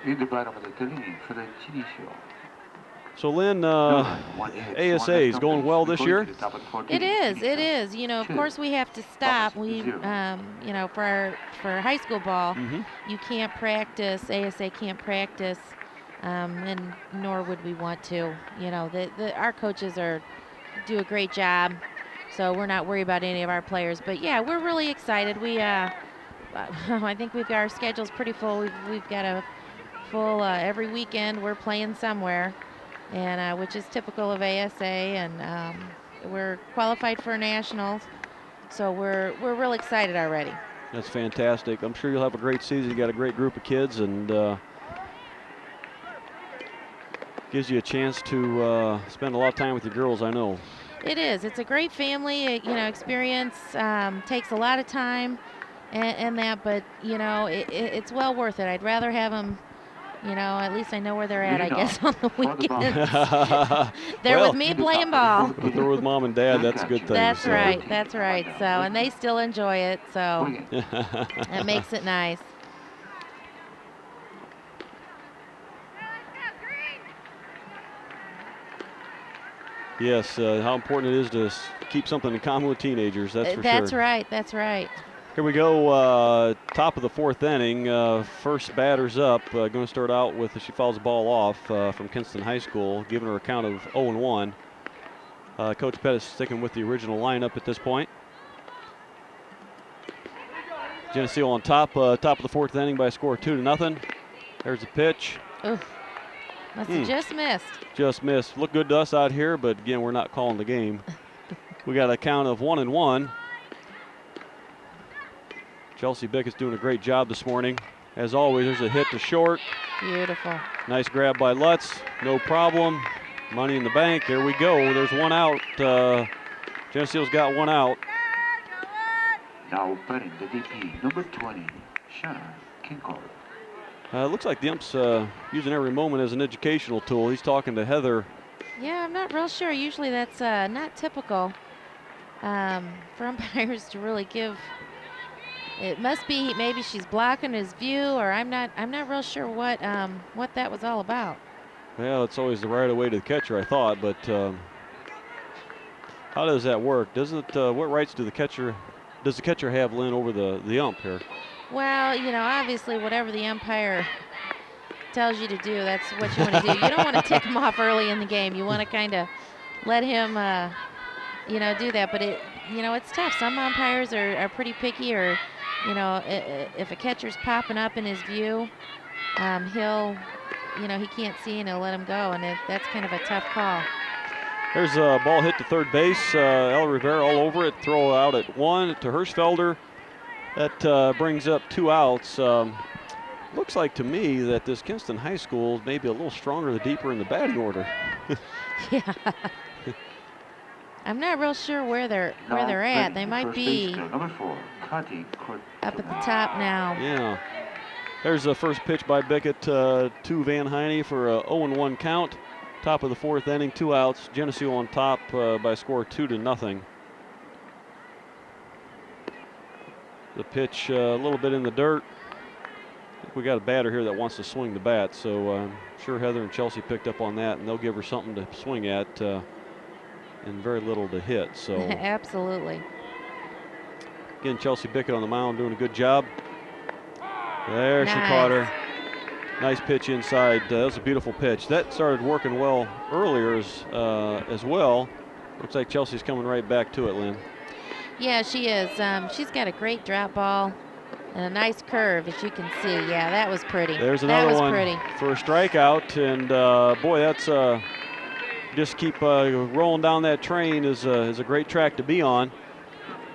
In the bottom of the 3rd inning for the Geneseo. So, Lynn, ASA is going well this year? It is. Of course we have to stop. We, for high school ball, you can't practice. ASA can't practice, and nor would we want to. Our coaches do a great job, so we're not worried about any of our players. But, yeah, we're really excited. I think we've got our schedules pretty full. We've got a full every weekend we're playing somewhere, and which is typical of ASA, and we're qualified for nationals, so we're real excited already. That's fantastic. I'm sure you'll have a great season. You got a great group of kids, and gives you a chance to spend a lot of time with your girls, I know. It is. It's a great family. Experience takes a lot of time. And that, but it's well worth it. I'd rather have them, at least I know where they're at, I guess, on the weekends. They're with me playing ball. If they're with mom and dad, that's a good thing. That's right. So, and they still enjoy it, so it makes it nice. Yes, how important it is to keep something in common with teenagers, that's for sure. That's right. Here we go, top of the 4th inning. First batter's up. Going to start out with, she fouls the ball off from Kenston High School, giving her a count of 0-1. Coach Pettis sticking with the original lineup at this point. Geneseo on top of the 4th inning by a score of 2-0. There's the pitch. Oof. Must have just missed. Just missed. Looked good to us out here, but again, we're not calling the game. We got a count of 1-1. Chelsea Bickett's doing a great job this morning. As always, there's a hit to short. Beautiful. Nice grab by Lutz. No problem. Money in the bank. There we go. There's 1 out. Geneseo's got 1 out. Now batting the DP, number 20, Shannon Kinkle. Looks like the ump's using every moment as an educational tool. He's talking to Heather. Yeah, I'm not real sure. Usually that's not typical. for umpires to really give. It must be maybe she's blocking his view, or I'm not real sure what that was all about. Well, it's always the right of way to the catcher, I thought, but how does that work? What rights does the catcher have, Lynn, over the ump here? Well, you know, obviously whatever the umpire tells you to do, that's what you want to do. You don't want to tick him off early in the game. You want to kind of let him, you know, do that. But it's tough. Some umpires are pretty picky, or, you know, if a catcher's popping up in his view, he'll, you know, he can't see and he'll let him go, and that's kind of a tough call. There's a ball hit to third base. Ellie Rivera all over it. Throw out at 1 to Hirschfelder. That brings up 2 outs. Looks like to me that this Kenston High School is maybe a little stronger the deeper in the batting order. Yeah. I'm not real sure where they're at. They might be number 4, up at the top now. Yeah. There's the first pitch by Bickett to Van Heine for a 0-1 count. Top of the 4th inning, 2 outs. Geneseo on top by a score of 2-0. The pitch a little bit in the dirt. I think we got a batter here that wants to swing the bat, so I'm sure Heather and Chelsea picked up on that, and they'll give her something to swing at and very little to hit. So absolutely. Again, Chelsea Bickett on the mound doing a good job. There, nice. She caught her. Nice pitch inside. That was a beautiful pitch. That started working well earlier as well. Looks like Chelsea's coming right back to it, Lynn. Yeah, she is. She's got a great drop ball and a nice curve, as you can see. Yeah, that was pretty. There's another one pretty. For a strikeout, and boy, that's just keep rolling down that train is a great track to be on.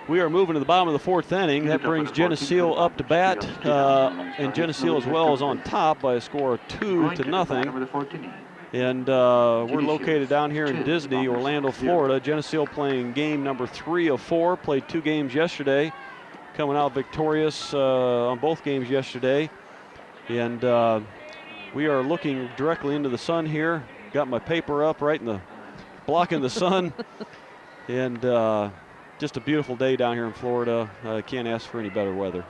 We are moving to the bottom of the 4th inning. That brings Geneseo up to bat, and Geneseo as well is on top by a score of 2-0. And we're located down here in Disney, Orlando, Florida. Geneseo playing game number 3 of 4. Played 2 games yesterday, coming out victorious on both games yesterday. And we are looking directly into the sun here. Got my paper up right in the blocking the sun, and just a beautiful day down here in Florida. Can't ask for any better weather.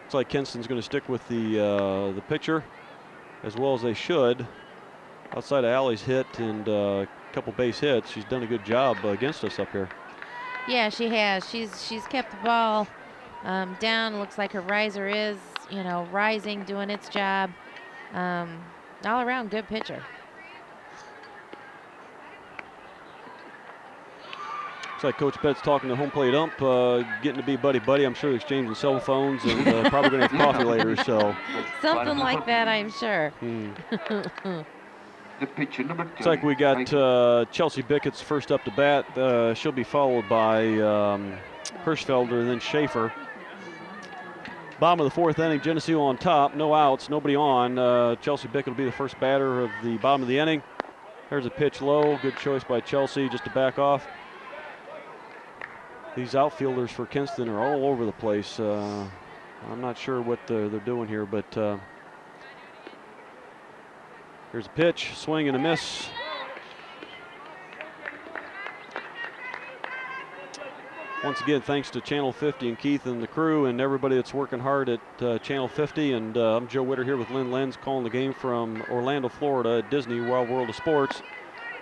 Looks like Kenston's going to stick with the pitcher, as well as they should. Outside of Allie's hit and a couple base hits, she's done a good job against us up here. Yeah, she has. She's kept the ball down. Looks like her riser is, you know, rising, doing its job. All around good pitcher. Looks like Coach Betts talking to home plate ump, getting to be buddy-buddy. I'm sure they're exchanging cell phones and probably going to have coffee later. So something like that, I'm sure. The pitcher number 2. Looks like we got Chelsea Bickett's first up to bat. She'll be followed by Hirschfelder and then Schaefer. Bottom of the 4th inning, Geneseo on top, no outs, nobody on. Chelsea Bickett will be the first batter of the bottom of the inning. There's a pitch low, good choice by Chelsea just to back off. These outfielders for Kenston are all over the place. I'm not sure what they're doing here, but here's a pitch, swing and a miss. Once again, thanks to Channel 50 and Keith and the crew and everybody that's working hard at Channel 50. And I'm Joe Witter here with Lynn Lenz calling the game from Orlando, Florida at Disney Wild World of Sports,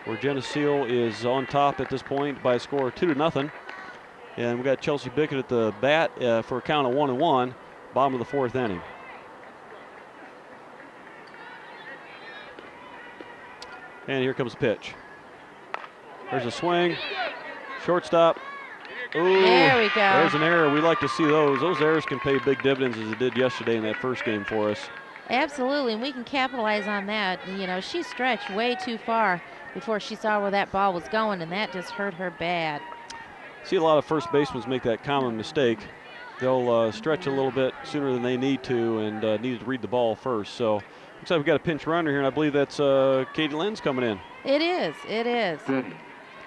where Geneseo is on top at this point by a score of 2-0. And we got Chelsea Bickett at the bat for a count of 1-1, bottom of the 4th inning. And here comes the pitch. There's a swing, shortstop. Ooh, there we go. There's an error. We like to see those. Those errors can pay big dividends, as it did yesterday in that first game for us. Absolutely, and we can capitalize on that. You know, she stretched way too far before she saw where that ball was going, and that just hurt her bad. See a lot of first basemen make that common mistake. They'll stretch a little bit sooner than they need to, and need to read the ball first. So looks like we've got a pinch runner here, and I believe that's Katie Lenz coming in. It is. It is. Ready.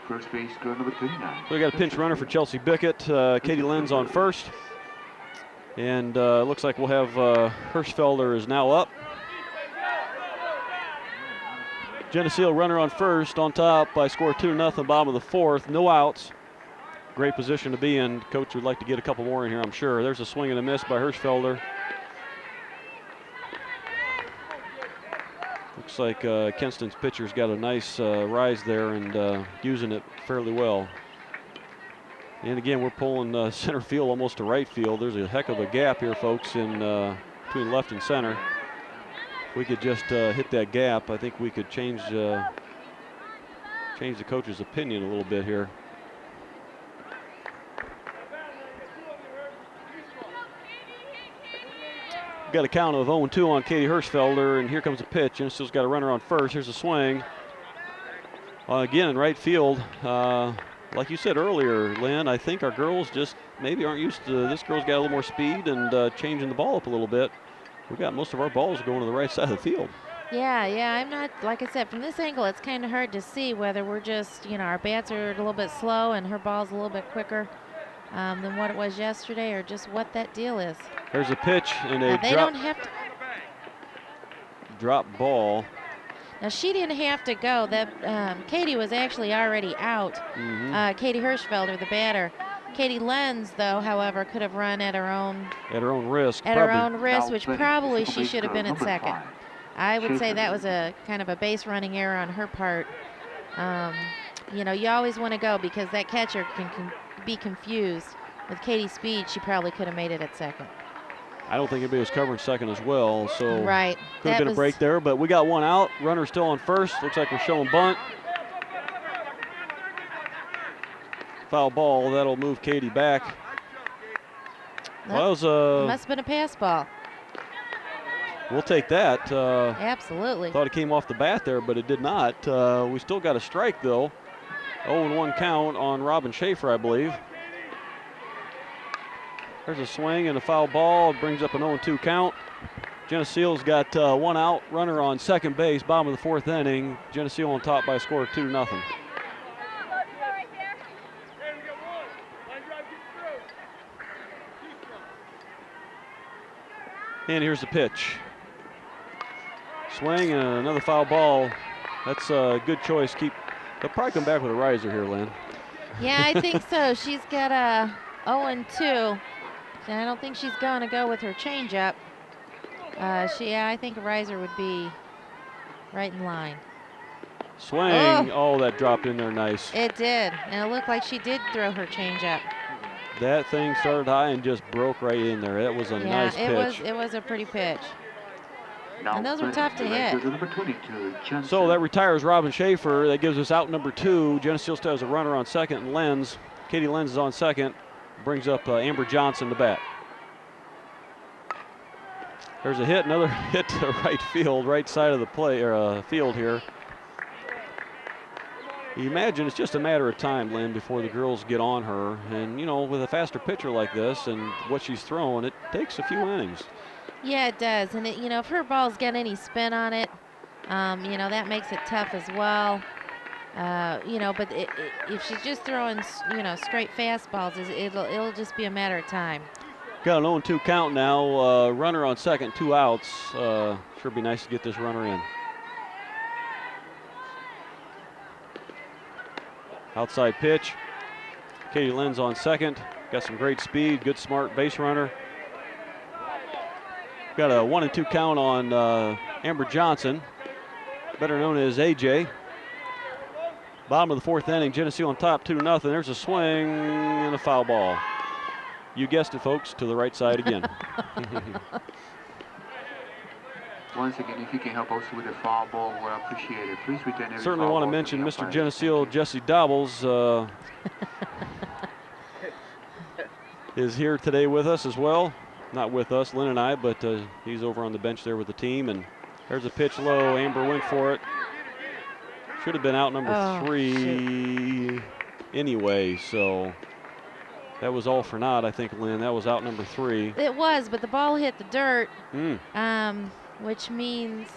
First base girl number 39. So we got a pinch runner for Chelsea Bickett. Katie Lenz on first. And looks like we'll have Hirschfelder is now up. Geneseo runner on first, on top by score 2-0, bottom of the fourth, no outs. Great position to be in. Coach would like to get a couple more in here, I'm sure. There's a swing and a miss by Hirschfelder. Looks like Kenston's pitcher's got a nice rise there and using it fairly well. And again, we're pulling center field almost to right field. There's a heck of a gap here, folks, in between left and center. If we could just hit that gap, I think we could change the coach's opinion a little bit here. Got a count of 0-2 on Katie Hirschfelder, and here comes a pitch. Geneseo's got a runner on first. Here's a swing. Again, in right field. Like you said earlier, Lynn, I think our girls just maybe aren't used to this. Girl's got a little more speed and changing the ball up a little bit. We got most of our balls going to the right side of the field. Yeah, I'm not, like I said, from this angle, it's kind of hard to see whether we're just, our bats are a little bit slow and her ball's a little bit quicker than what it was yesterday, or just what that deal is. There's a pitch and a drop ball. Now, she didn't have to go. That Katie was actually already out. Katie Hirschfelder, the batter. Katie Lenz, though, however, could have run at her own risk. Which probably she should have been at second. I would say that was a kind of a base running error on her part. You always want to go because that catcher can be confused. With Katie's speed, she probably could have made it at second. I don't think anybody was covering second as well, so right. Could have been a break there, but we got one out. Runner still on first. Looks like we're showing bunt. Foul ball. That'll move Katie back. Well, that was must have been a pass ball. We'll take that. Absolutely. Thought it came off the bat there, but it did not. We still got a strike, though. 0-1 count on Robin Schaefer, I believe. There's a swing and a foul ball. Brings up an 0-2 count. Geneseo's got one out. Runner on second base, bottom of the fourth inning. Geneseo on top by a score of 2-0. And here's the pitch. Swing and another foul ball. That's a good choice. They'll probably come back with a riser here, Lynn. Yeah, I think so. She's got a 0-2. And I don't think she's going to go with her changeup. I think a riser would be right in line. Swing. Oh, that dropped in there nice. It did. And it looked like she did throw her changeup. That thing started high and just broke right in there. That was a nice pitch. It was a pretty pitch. And those were tough to hit. So that retires Robin Schaefer. That gives us out number 2. Geneseo still has a runner on second, and Lenz. Katie Lenz is on second. Brings up Amber Johnson to bat. There's a hit, another hit to right field, right side of the field here. You imagine it's just a matter of time, Lynn, before the girls get on her. And, with a faster pitcher like this and what she's throwing, it takes a few innings. Yeah, it does. And, if her ball's got any spin on it, that makes it tough as well. But if she's just throwing, straight fastballs, it'll just be a matter of time. Got an 0-2 count now. Runner on second, 2 outs. Sure be nice to get this runner in. Outside pitch. Katie Lenz on second. Got some great speed, good smart base runner. Got a 1-2 count on Amber Johnson, better known as AJ. Bottom of the fourth inning, Geneseo on top 2-0. There's a swing and a foul ball. You guessed it, folks, to the right side again. Once again, if you can help us with the foul ball, we'll appreciate it. Please return every Certainly want to mention Mr. Geneseo, Jesse Dobbles, is here today with us as well. Not with us, Lynn and I, but he's over on the bench there with the team. And there's a pitch low. Amber went for it. Should have been out number 3 anyway, so that was all for naught, I think, Lynn. That was out number 3. It was, but the ball hit the dirt, which means,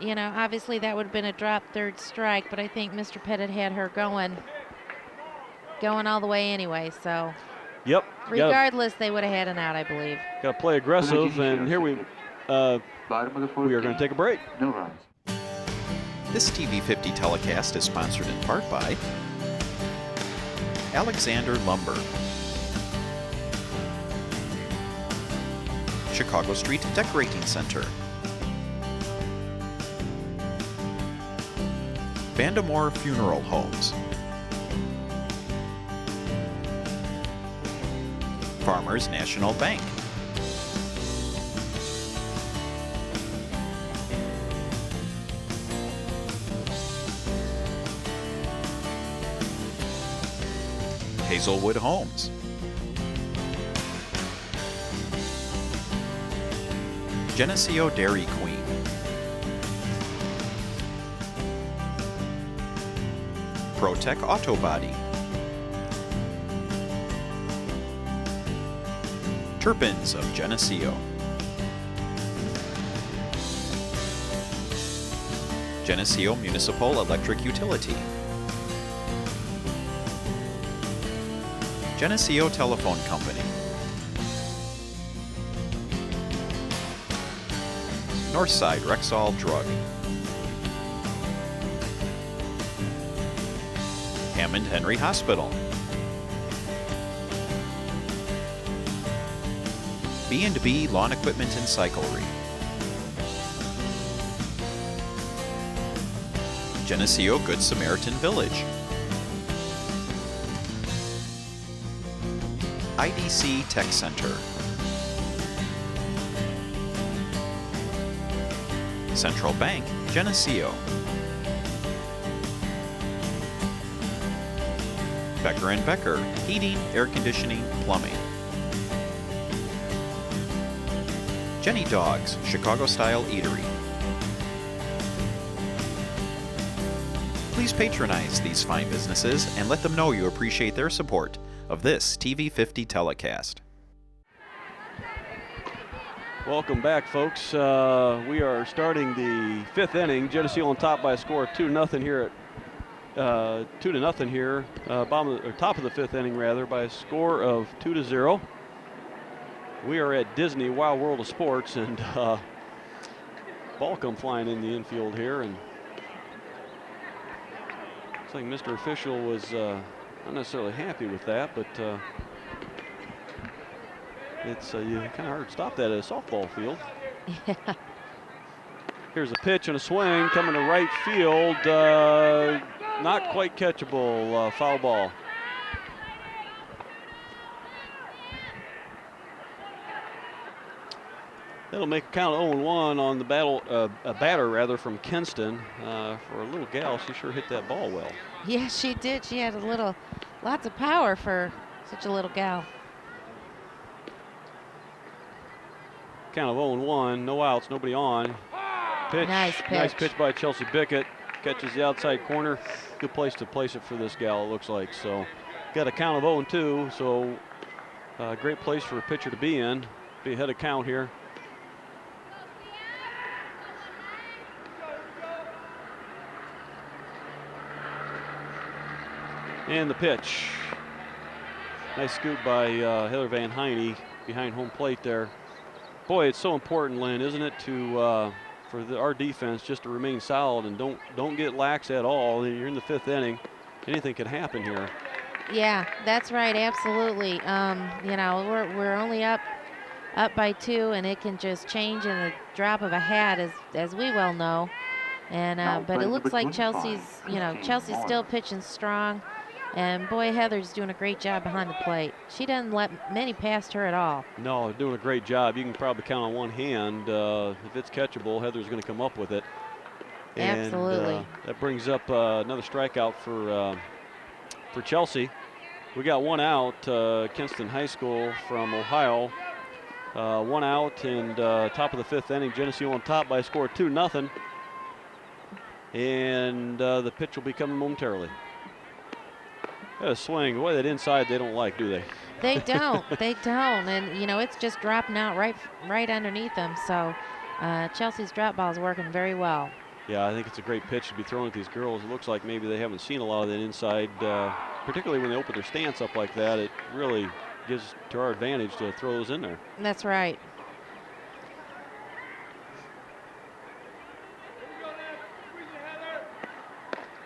obviously that would have been a drop third strike, but I think Mr. Pettit had her going all the way anay, so. Yep. Regardless, they would have had an out, I believe. Got to play aggressive, and here we are going to take a break. No runs. This TV50 telecast is sponsored in part by Alexander Lumber, Chicago Street Decorating Center, Vandemore Funeral Homes, Farmers National Bank, Hazelwood Homes, Geneseo Dairy Queen, ProTech Auto Body, Turpins of Geneseo, Geneseo Municipal Electric Utility, Geneseo Telephone Company, Northside Rexall Drug, Hammond Henry Hospital, B&B Lawn Equipment and Cyclery, Geneseo Good Samaritan Village, IDC Tech Center, Central Bank, Geneseo, Becker & Becker, Heating, Air Conditioning, Plumbing, Jenny Dogs, Chicago-style eatery. Please patronize these fine businesses and let them know you appreciate their support of this TV50 telecast. Welcome back, folks. We are starting the 5th inning. Geneseo on top by a score of 2-0 here at 2-0 here. Top of the 5th inning rather by a score of 2-0. We are at Disney Wild World of Sports, and ball come flying in the infield here, and looks like Mr. Official was not necessarily happy with that, but it's you kind of hard to stop that at a softball field. Yeah. Here's a pitch and a swing coming to right field. Not quite catchable. Foul ball. That'll make a count of 0-1 on the batter rather from Kenston. For a little gal, she sure hit that ball well. Yeah, she did. She had lots of power for such a little gal. Count of 0-1, no outs, nobody on. Pitch. Nice pitch. Nice pitch by Chelsea Bickett. Catches the outside corner. Good place to place it for this gal, it looks like. So got a count of 0-2, so great place for a pitcher to be in. Be ahead of count here. And the pitch. Nice scoop by Heather Van Heine behind home plate there. Boy, it's so important, Lynn, isn't it, to for our defense just to remain solid and don't get lax at all. You're in the 5th inning. Anything can happen here. Yeah, that's right. Absolutely. You know, we're only up by 2, and it can just change in the drop of a hat, as we well know. And but it looks like Chelsea's still pitching strong. And boy, Heather's doing a great job behind the plate. She doesn't let many past her at all. No, doing a great job. You can probably count on one hand. If it's catchable, Heather's going to come up with it. Absolutely. And, that brings up another strikeout for Chelsea. We got one out. Kenston High School from Ohio. One out, and top of the 5th inning. Geneseo on top by a score of 2-0. And the pitch will be coming momentarily. A swing. Boy, that inside they don't like, do they? They don't. They don't. And, you know, it's just dropping out right underneath them. So Chelsea's drop ball is working very well. Yeah, I think it's a great pitch to be thrown at these girls. It looks like maybe they haven't seen a lot of that inside, particularly when they open their stance up like that. It really gives to our advantage to throw those in there. That's right.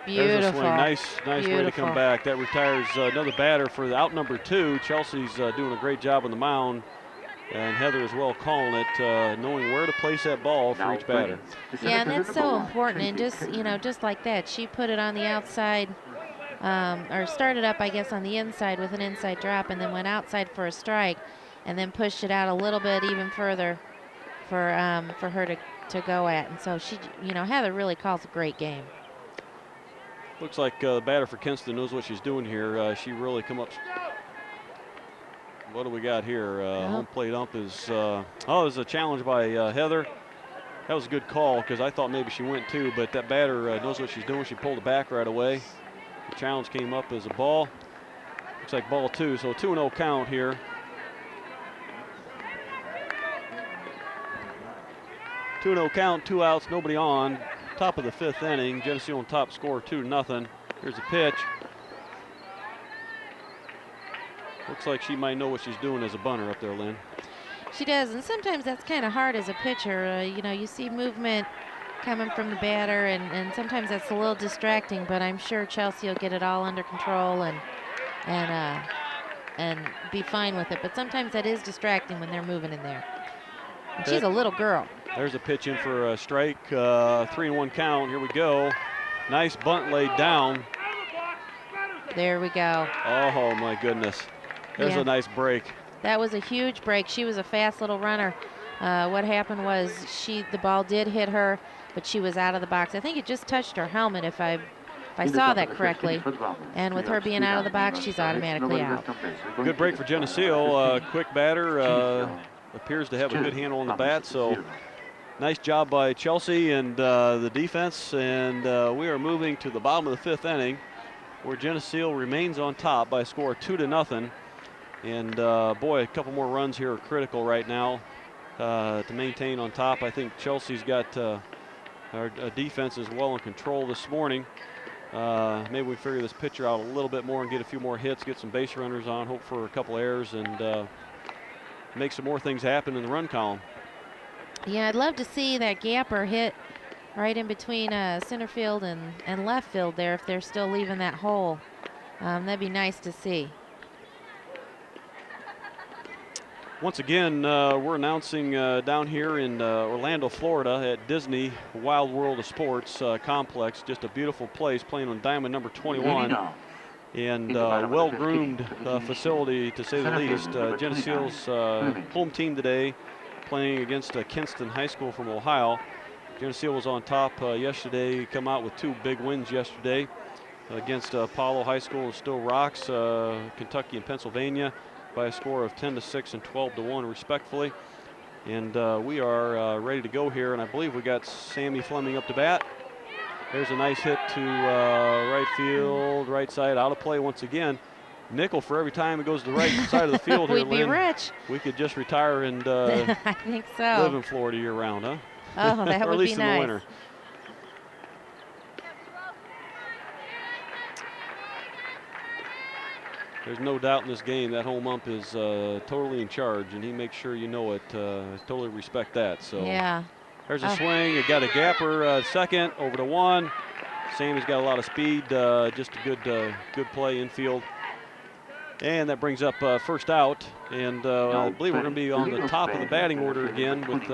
Beautiful. There's a swing. Nice way to come back. That retires another batter for the out number 2. Chelsea's doing a great job on the mound. And Heather as well calling it, knowing where to place that ball for each batter. Yeah, and that's so important. And just, just like that, she put it on the outside, or started up, I guess, on the inside with an inside drop, and then went outside for a strike, and then pushed it out a little bit even further for her to go at. And so she, Heather really calls a great game. Looks like the batter for Kenston knows what she's doing here. She really come up. What do we got here? Home plate ump is, it was a challenge by Heather. That was a good call because I thought maybe she went too, but that batter knows what she's doing. She pulled it back right away. The challenge came up as a ball. Looks like ball 2, so 2-0 count here. 2-0 count, 2 outs, nobody on. Top of the 5th inning. Geneseo on top, score 2-0. Here's a pitch. Looks like she might know what she's doing as a bunter up there, Lynn. She does, and sometimes that's kind of hard as a pitcher. You see movement coming from the batter, and sometimes that's a little distracting, but I'm sure Chelsea will get it all under control and be fine with it. But sometimes that is distracting when they're moving in there. And she's a little girl. There's a pitch in for a strike, 3-1 count. Here we go. Nice bunt laid down. There we go. Oh, my goodness. There's a nice break. That was a huge break. She was a fast little runner. What happened was the ball did hit her, but she was out of the box. I think it just touched her helmet if I saw that correctly. And with her being out of the box, she's automatically out. Good break for Geneseo. Quick batter. Appears to have a good handle on the bat. So nice job by Chelsea and the defense. And we are moving to the bottom of the 5th inning, where Geneseo remains on top by a score of 2-0. And boy, a couple more runs here are critical right now to maintain on top. I think Chelsea's got our defense is well in control this morning. Maybe we figure this pitcher out a little bit more and get a few more hits, get some base runners on, hope for a couple errors, and make some more things happen in the run column. Yeah, I'd love to see that gapper hit right in between center field and left field there if they're still leaving that hole. That'd be nice to see. Once again, we're announcing down here in Orlando, Florida at Disney Wild World of Sports complex. Just a beautiful place, playing on diamond number 21. And well-groomed facility, to say the least. Geneseo's home team today playing against Kenston High School from Ohio. Geneseo was on top yesterday, come out with 2 big wins yesterday against Apollo High School and Still Rocks, Kentucky and Pennsylvania, by a score of 10-6 and 12-1 respectfully. And we are ready to go here, and I believe we got Sammy Fleming up to bat. There's a nice hit to right field, right side, out of play once again. Nickel for every time it goes to the right side of the field here, We'd be rich. We could just retire and I think so. live in Florida year round, huh? Oh, that or would at least be in nice. the winter. There's no doubt in this game that home ump is totally in charge, and he makes sure you know it. Totally respect that. So yeah. There's a swing. It got a gapper second over to 1. Sammy's got a lot of speed. Just a good play infield. And that brings up first out. And I believe we're going to be on the top of the batting order again with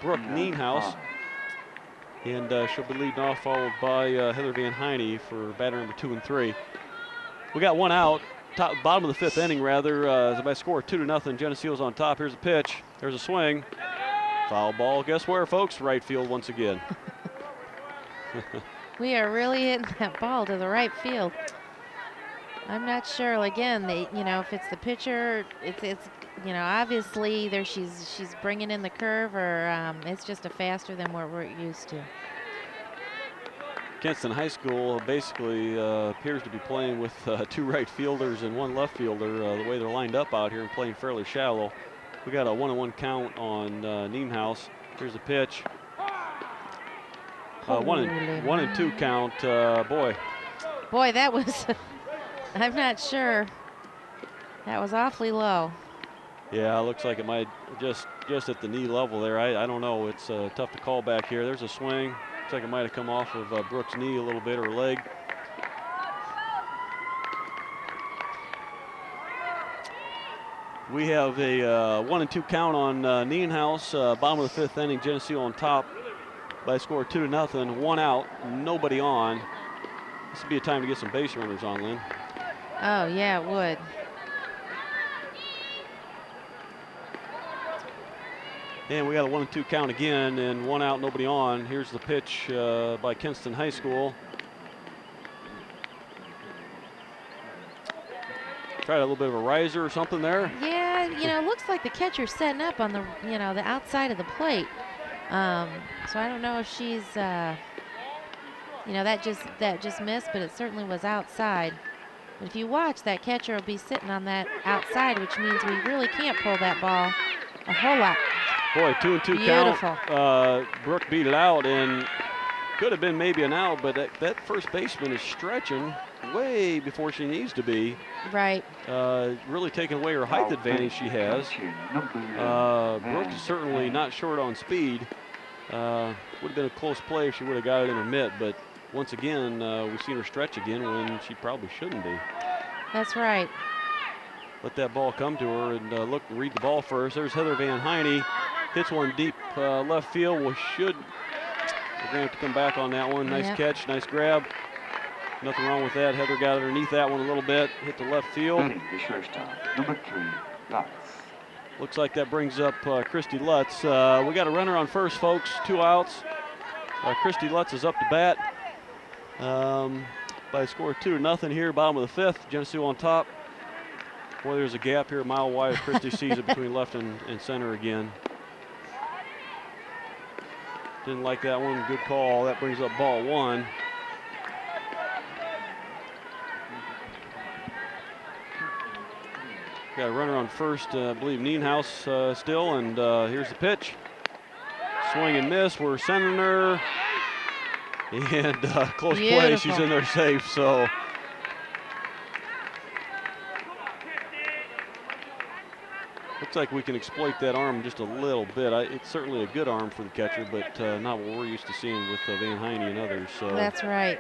Brooke Nienhuis. And she'll be leading off, followed by Heather Van Heine for batter number 2 and 3. We got 1 out. Bottom of the 5th inning, rather. By a score of 2-0. Geneseo's on top. Here's a pitch. There's a swing. Foul ball. Guess where, folks? Right field once again. We are really hitting that ball to the right field. I'm not sure. Again, if it's the pitcher, it's obviously there she's bringing in the curve, or it's just a faster than what we're used to. Kenston High School basically appears to be playing with 2 right fielders and 1 left fielder, the way they're lined up out here and playing fairly shallow. We got a 1-1 count on Nienhuis. Here's a pitch. 1-2 count. Boy, that was. I'm not sure. That was awfully low. Yeah, it looks like it might just at the knee level there. I don't know. It's tough to call back here. There's a swing. Looks like it might have come off of Brooks' knee a little bit, or leg. We have a 1-2 count on Nienhaus. Bottom of the 5th inning, Geneseo on top by a score of 2-0. 1 out, nobody on. This would be a time to get some base runners on, Lynn. Oh, yeah, it would. And we got a 1-2 count again, and 1 out, nobody on. Here's the pitch by Kenston High School. Tried a little bit of a riser or something there. Yeah, you know, it looks like the catcher's setting up on the, you know, the outside of the plate. So I don't know if she's, you know, that just missed, but it certainly was outside. But if you watch, that catcher will be sitting on that outside, which means we really can't pull that ball a whole lot. Boy, 2-2 count. Brooke beat it out, and could have been maybe an out, but that first baseman is stretching way before she needs to be. Right. Really taking away her height advantage she has. Brooke is certainly not short on speed. Would have been a close play if she would have got it in her mitt, but once again, we've seen her stretch again when she probably shouldn't be. That's right. Let that ball come to her and look and read the ball first. There's Heather Van Heine. Hits one deep left field. We're going to have to come back on that one. Nice catch, nice grab. Nothing wrong with that. Heather got underneath that one a little bit. Hit the left field. The shortstop, number 3, Lutz. Looks like that brings up Christy Lutz. We got a runner on first, folks. 2 outs. Christy Lutz is up to bat. By a score of 2-0 here, bottom of the 5th. Geneseo on top. Boy, there's a gap here a mile wide. Christy sees it between left and center again. Didn't like that one. Good call. That brings up ball 1. Got a runner on first, I believe Nienhaus still, and here's the pitch. Swing and miss. We're sending her. And close play. She's in there safe. So looks like we can exploit that arm just a little bit. It's certainly a good arm for the catcher, but not what we're used to seeing with Van Heine and others. So that's right.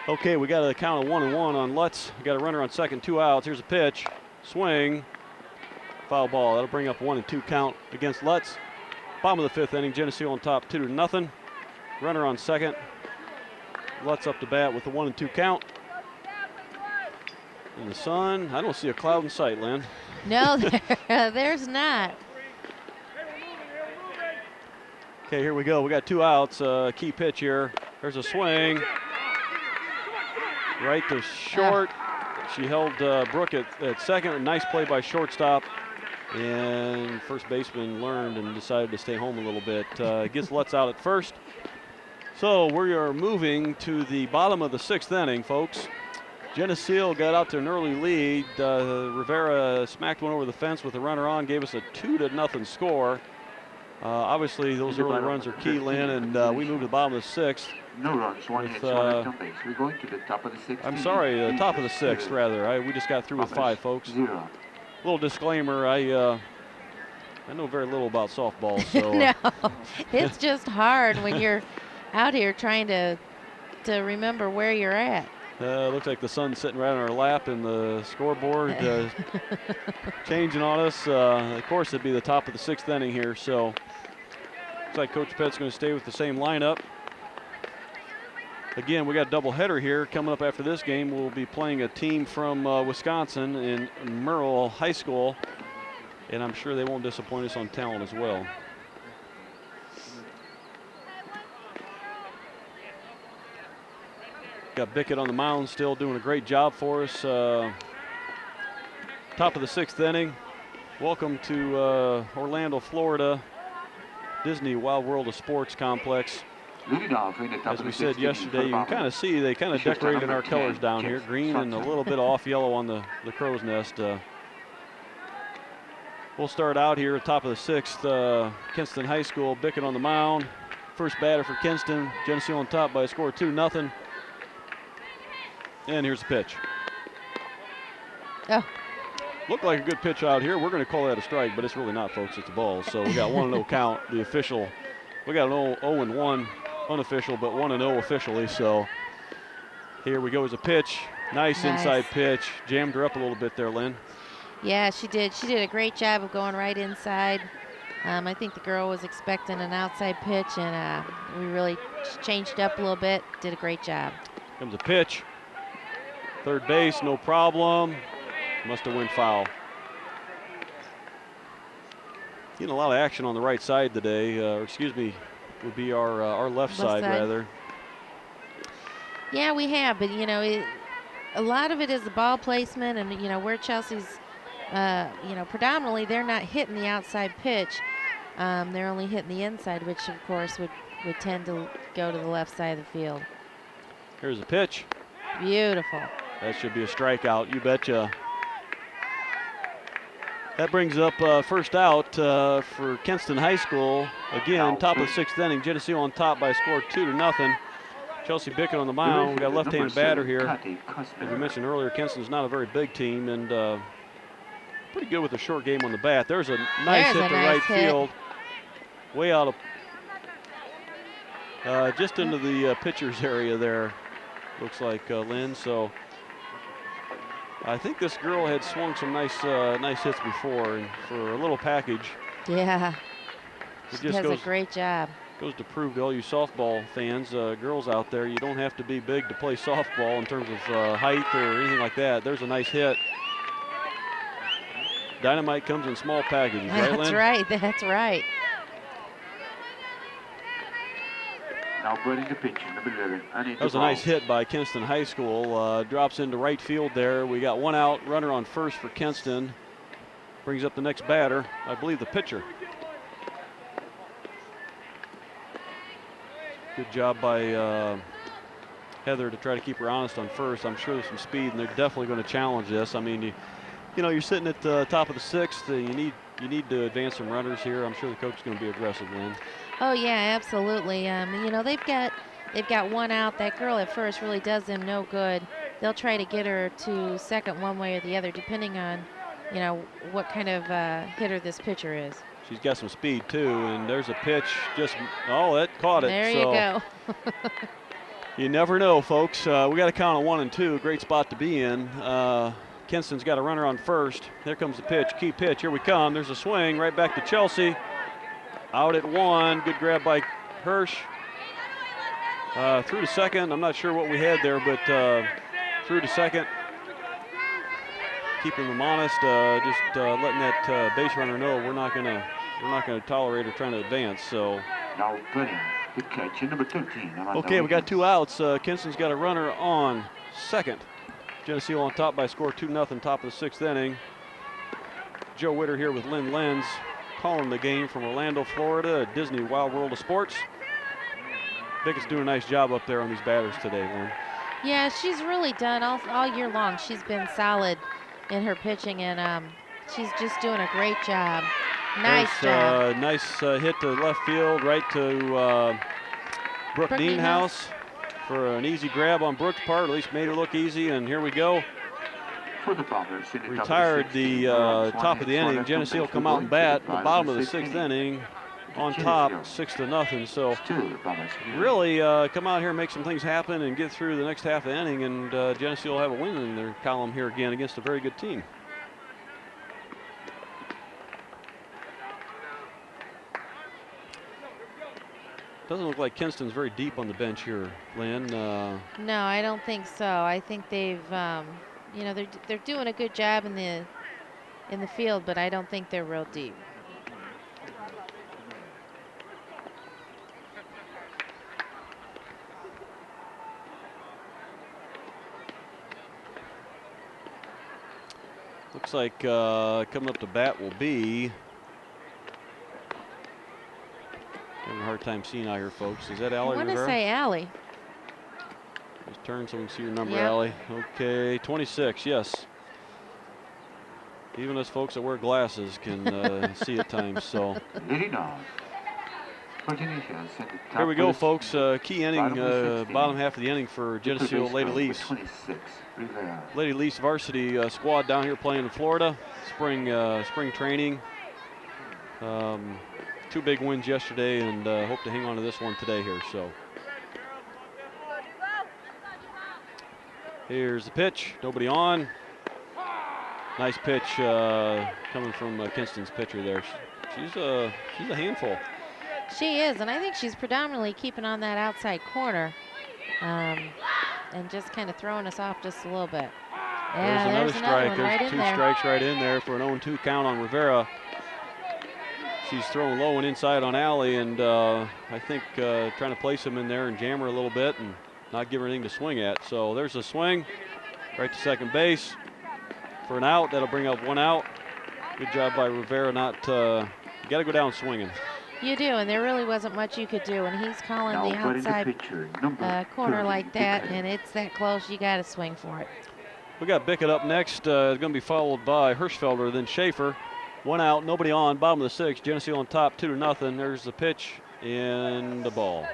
Okay, we got a count of 1-1 on Lutz. We got a runner on second, 2 outs. Here's a pitch, swing, foul ball. That'll bring up 1-2 count against Lutz. Bottom of the 5th inning, Geneseo on top, 2-0. Runner on second. Lutz up to bat with the 1-2 count. In the sun, I don't see a cloud in sight, Lynn. No, there's not. Okay, here we go. We got 2 outs. Key pitch here. There's a swing. Right to short. She held Brooke at second. A nice play by shortstop. And first baseman learned and decided to stay home a little bit. Gets Lutz out at first. So we are moving to the bottom of the 6th inning, folks. Geneseo got out to an early lead. Rivera smacked one over the fence with a runner on, gave us a 2-0 score. Obviously, those early runs are key, Lynn, and we moved to the bottom of the 6th. No runs, 1 hit, 1 on base. We're going to the top of the 6th. I'm sorry, the top of the 6th, rather. We just got through with 5, folks. 0. Little disclaimer, I know very little about softball, so. No, it's just hard when you're out here trying to remember where you're at. Looks like the sun's sitting right on our lap and the scoreboard changing on us. Of course, it'd be the top of the 6th inning here, so looks like Coach Pett's going to stay with the same lineup. Again, we got a doubleheader here. Coming up after this game, we'll be playing a team from Wisconsin in Merle High School, and I'm sure they won't disappoint us on talent as well. Got Bickett on the mound still doing a great job for us. Top of the 6th inning. Welcome to Orlando, Florida, Disney Wild World of Sports Complex. As we said yesterday, you can kind of see they kind of decorated our colors down here, green and a little bit off yellow on the crow's nest. We'll start out here at top of the 6th, Kenston High School. Bickett on the mound. First batter for Kenston. Geneseo on top by a score of 2-0. And here's the pitch. Oh. Looked like a good pitch out here. We're going to call that a strike, but it's really not, folks. It's a ball. So we got 1-0 count. The official, we got an 0-1 unofficial, but 1-0 officially. So here we go as a pitch. Nice inside pitch. Jammed her up a little bit there, Lynn. Yeah, she did. She did a great job of going right inside. I think the girl was expecting an outside pitch, and we really changed up a little bit. Did a great job. Comes a pitch. Third base, no problem. Must have went foul. Getting a lot of action on the right side today, or excuse me, would be our left side rather. Yeah, we have, but a lot of it is the ball placement, and where Chelsea's, predominantly they're not hitting the outside pitch. They're only hitting the inside, which of course would tend to go to the left side of the field. Here's a pitch. Beautiful. That should be a strikeout, you betcha. That brings up first out for Kenston High School. Again, top of the 6th inning. Geneseo on top by a score 2-0. Chelsea Bickett on the mound. We got a left-handed batter here. As we mentioned earlier, Kenston's not a very big team and pretty good with a short game on the bat. There's a nice hit to right field. Way out of just into the pitcher's area there. Looks like Lynn. So I think this girl had swung some nice hits before, and for a little package. Yeah, she does a great job. Goes to prove to all you softball fans, girls out there, you don't have to be big to play softball in terms of height or anything like that. There's a nice hit. Dynamite comes in small packages, right, Lynn? That's right. That's right. Now putting the pitch, number 11. That was a nice hit by Kenston High School. Drops into right field there. We got one out, runner on first for Kenston. Brings up the next batter, I believe the pitcher. Good job by Heather to try to keep her honest on first. I'm sure there's some speed, and they're definitely going to challenge this. I mean, you're sitting at the top of the 6th. You need to advance some runners here. I'm sure the coach is going to be aggressive, Lynn. Oh yeah, absolutely. They've got one out. That girl at first really does them no good. They'll try to get her to second one way or the other, depending on, what kind of hitter this pitcher is. She's got some speed too, and there's a pitch. That caught it. There you go. You never know, folks. We got to count on 1 and 2. Great spot to be in. Kenston's got a runner on first. There comes the pitch. Key pitch. Here we come. There's a swing right back to Chelsea. Out at 1. Good grab by Hirsch. Through to second. I'm not sure what we had there, but through to second. Keeping them honest. Just letting that base runner know we're not gonna tolerate her trying to advance. So. Now putting the catch in number 13. Okay, we got 2 outs. Kenston's got a runner on second. Geneseo on top by a score 2-0, top of the 6th inning. Joe Witter here with Lynn Lenz, calling the game from Orlando, Florida, at Disney Wild World of Sports. Bickett's doing a nice job up there on these batters today, Lynn. Yeah, she's really done all year long. She's been solid in her pitching, and she's just doing a great job. Nice job. Nice hit to left field, right to Brooke Nienhaus for an easy grab on Brooke's part. At least made her look easy, and here we go. For the Bombers, retired the top of the inning. Geneseo will come out and bat the bottom of the 6th inning on top, 6-0. So really come out here and make some things happen and get through the next half of the inning, and Geneseo will have a win in their column here again against a very good team. Doesn't look like Kenston's very deep on the bench here, Lynn. No, I don't think so. I think they've, they're doing a good job in the field, but I don't think they're real deep. Looks like coming up to bat will be. Having a hard time seeing out here, folks. Is that Allie Rivera? I want to say Allie. Just turn so we can see your number, Allie. Okay, 26, yes. Even us folks that wear glasses can see at times, so. Here we go, folks. Key inning, bottom half of the inning for Geneseo Lady Leafs. Lady Leafs varsity squad down here playing in Florida. Spring training. 2 big wins yesterday, and hope to hang on to this one today here. So here's the pitch. Nobody on. Nice pitch coming from Kenston's pitcher there. She's a handful. She is, and I think she's predominantly keeping on that outside corner and just kind of throwing us off just a little bit. There's Yeah, another strike. one There's right two in there. strikes right in there for an 0-2 count on Rivera. She's throwing low and inside on Allie, and I think trying to place him in there and jam her a little bit and not give her anything to swing at. So there's a swing right to second base for an out. That'll bring up one out. Good job by Rivera. You got to go down swinging. You do, and there really wasn't much you could do. And he's calling Now the putting the outside pitcher, corner 30, like that, Bickett. and it's that close. You got to swing for it. We got Bickett up next. Going to be followed by Hirschfelder, then Schaefer. One out, nobody on. Bottom of the sixth. Geneseo on top, 2-0. There's the pitch and the ball.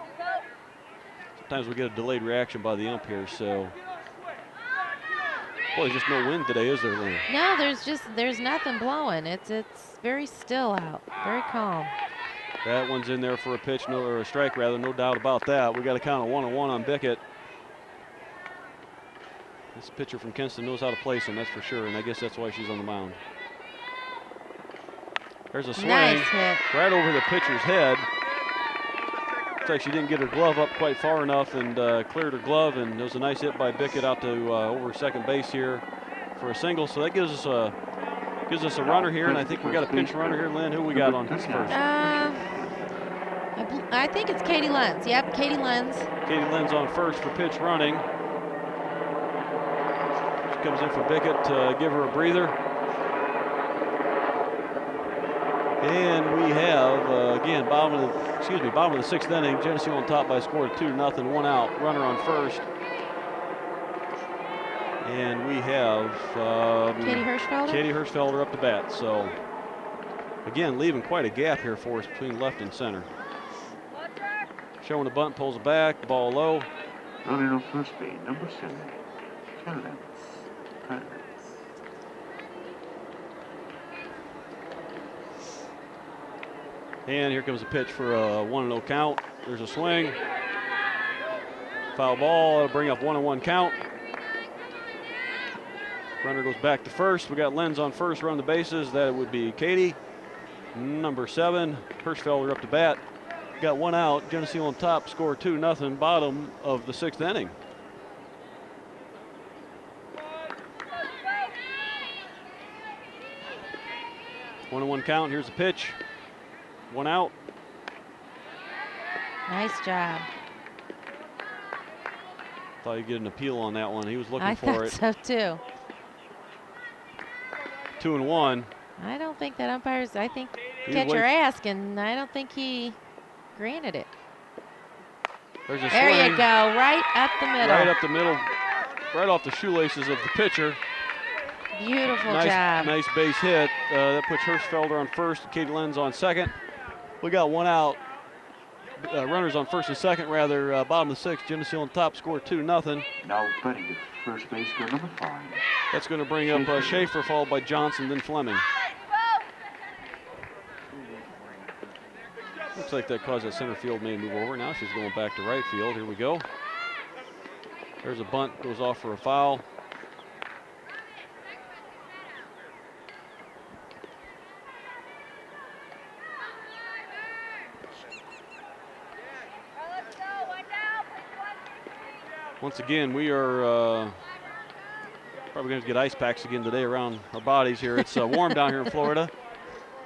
Sometimes we get a delayed reaction by the ump here, so. Boy, there's just no wind today, is there, Lynn? No, there's nothing blowing. It's very still out, very calm. That one's in there for a pitch, or a strike rather, no doubt about that. We got a count of 1-1 on Bickett. This pitcher from Kenston knows how to place him, that's for sure, and I guess that's why she's on the mound. There's a swing Nice hit. right over the pitcher's head. Looks like she didn't get her glove up quite far enough and cleared her glove, and it was a nice hit by Bickett out to over second base here for a single. So that gives us a runner here, and I think we got a pinch runner here. Lynn, who we got on first? I think it's Katie Lenz. Yep, Katie Lenz. Katie Lenz on first for pitch running. She comes in for Bickett to give her a breather. And we have, again, bottom of the sixth inning. Geneseo on top by a score of 2-0, one out, runner on first. And we have Katie Hirschfelder up to bat. So, again, leaving quite a gap here for us between left and center. Showing the bunt, pulls it back, the ball low. Running on first base, number 7, Clarence. And here comes a pitch for a 1-0 count. There's a swing. Foul ball. That'll bring up 1-1 count. Runner goes back to first. We got Lenz on first, run the bases. That would be Katie. Number 7, Hirschfelder up to bat. Got one out. Geneseo on top, score 2-0. Bottom of the sixth inning. One count. Here's the pitch. One out. Nice job. Thought he'd get an appeal on that one. He was looking I for it. thought so too. 2-1. I don't think that umpire's, I think He's catcher waiting. asked, and I don't think he granted it. There's a There swing. you go, right up the middle. Right up the middle. Right off the shoelaces of the pitcher. Beautiful Nice, job. nice base hit. That puts Hirschfelder on first, Katie Lenz on second. We got one out. Runners on first and second, rather. Bottom of the sixth, Geneseo on top, score 2-0. Now batting the first base, number 5. That's going to bring up Schaefer, followed by Johnson, then Fleming. Looks like that caused that center field may move over. Now she's going back to right field. Here we go. There's a bunt, goes off for a foul. Once again, we are probably going to get ice packs again today around our bodies here. It's warm down here in Florida,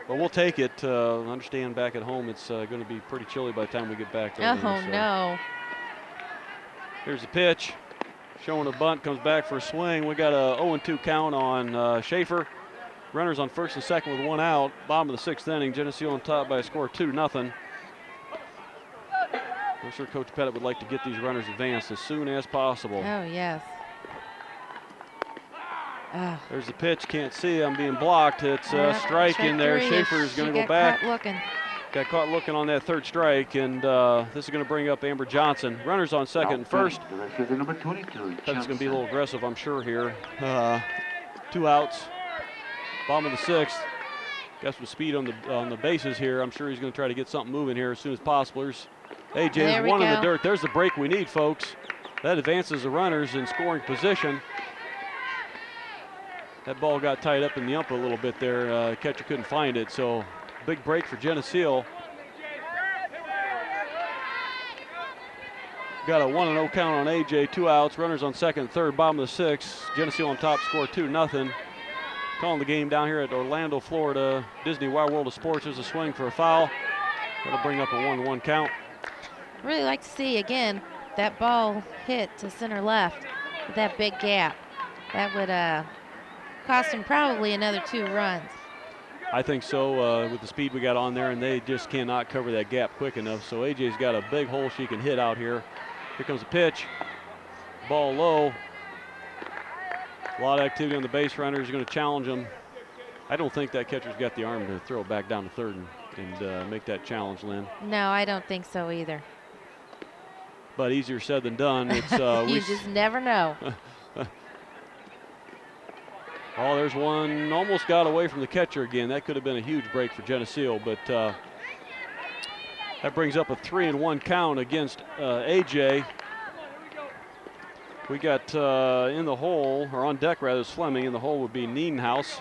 but we'll take it. Understand back at home it's going to be pretty chilly by the time we get back there. Oh, no. Here's the pitch. Showing a bunt, comes back for a swing. We got a 0-2 count on Schaefer. Runners on first and second with one out. Bottom of the sixth inning, Geneseo on top by a score of 2-0. I'm sure Coach Pettit would like to get these runners advanced as soon as possible. Oh, yes. Oh. There's the pitch, can't see, I'm being blocked. It's a Yep, strike in there. 3. Schaefer is going to She go back. Caught looking. Got caught looking on that third strike, and this is going to bring up Amber Johnson. Runners on second and first. The rest of the number 22. That's going to be a little aggressive, I'm sure, here. 2 outs. Bottom of the sixth. Got some speed on the bases here. I'm sure he's going to try to get something moving here as soon as possible. There's There one we in the go. dirt. There's the break we need, folks. That advances the runners in scoring position. That ball got tied up in the ump a little bit there. Catcher couldn't find it, so big break for Geneseo. Got a 1-0 count on AJ, 2 outs, runners on second, third, bottom of the 6th. Geneseo on top, score 2-0. Calling the game down here at Orlando, Florida. Disney Wild World of Sports. There's a swing for a foul. That'll bring up a 1-1 count. Really like to see, again, that ball hit to center left with that big gap. That would cost him probably another 2 runs. I think so, with the speed we got on there, and they just cannot cover that gap quick enough. So AJ's got a big hole she can hit out here. Here comes the pitch. Ball low. A lot of activity on the base runners. Going to challenge him. I don't think that catcher's got the arm to throw it back down to third and make that challenge, Lynn. No, I don't think so either. But easier said than done. It's you just never know. Oh, there's one. Almost got away from the catcher again. That could have been a huge break for Geneseo, but that brings up a 3-1 count against AJ. We got in the hole, or on deck rather, is Fleming. In the hole would be Nienhaus.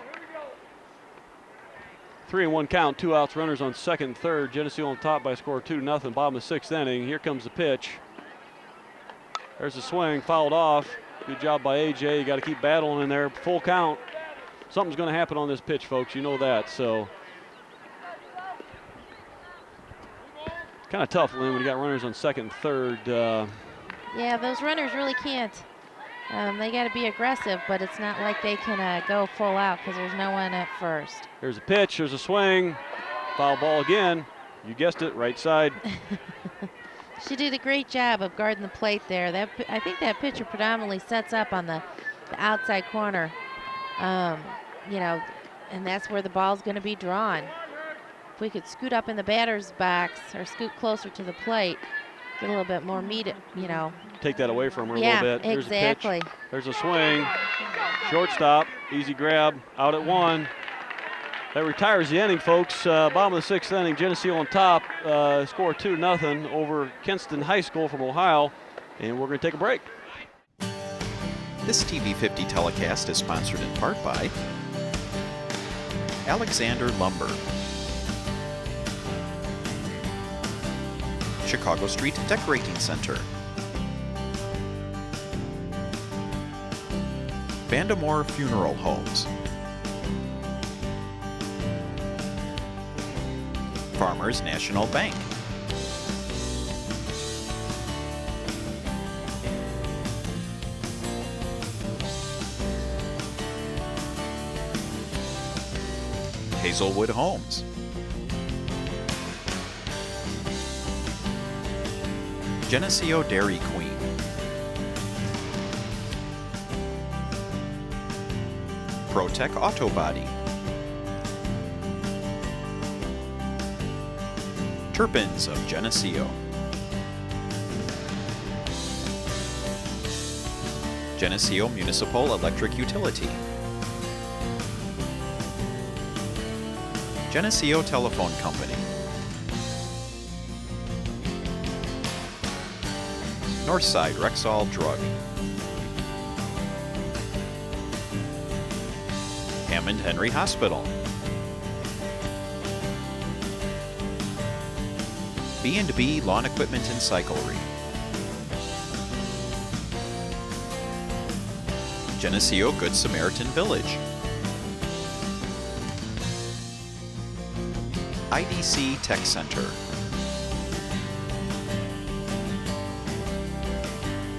3-1 count, 2 outs, runners on second and third. Geneseo on top by a score of 2-0, bottom of the 6th inning. Here comes the pitch. There's the swing, fouled off. Good job by AJ. You got to keep battling in there. Full count. Something's going to happen on this pitch, folks. You know that. So kind of tough, Lynn, when you got runners on second and third. Yeah, those runners really can't. They got to be aggressive, but it's not like they can go full out because there's no one at first. Here's a pitch. There's a swing. Foul ball again. You guessed it, right side. She did a great job of guarding the plate there. I think that pitcher predominantly sets up on the outside corner, you know, and that's where the ball's going to be drawn. If we could scoot up in the batter's box or scoot closer to the plate, get a little bit more meat, you know. Take that away from her a little bit. Here's exactly. A pitch. There's a swing. Shortstop, easy grab, out at 1. That retires the inning, folks. Bottom of the 6th inning, Geneseo on top, score 2-0 over Kenston High School from Ohio, and we're going to take a break. This TV50 telecast is sponsored in part by Alexander Lumber, Chicago Street Decorating Center, Vandemore Funeral Homes, Farmers National Bank, Hazelwood Homes, Geneseo Dairy Queen, ProTech Auto Body, Turpins of Geneseo, Geneseo Municipal Electric Utility, Geneseo Telephone Company, Northside Rexall Drug, Hammond Henry Hospital, B&B Lawn Equipment and Cyclery, Geneseo Good Samaritan Village, IDC Tech Center,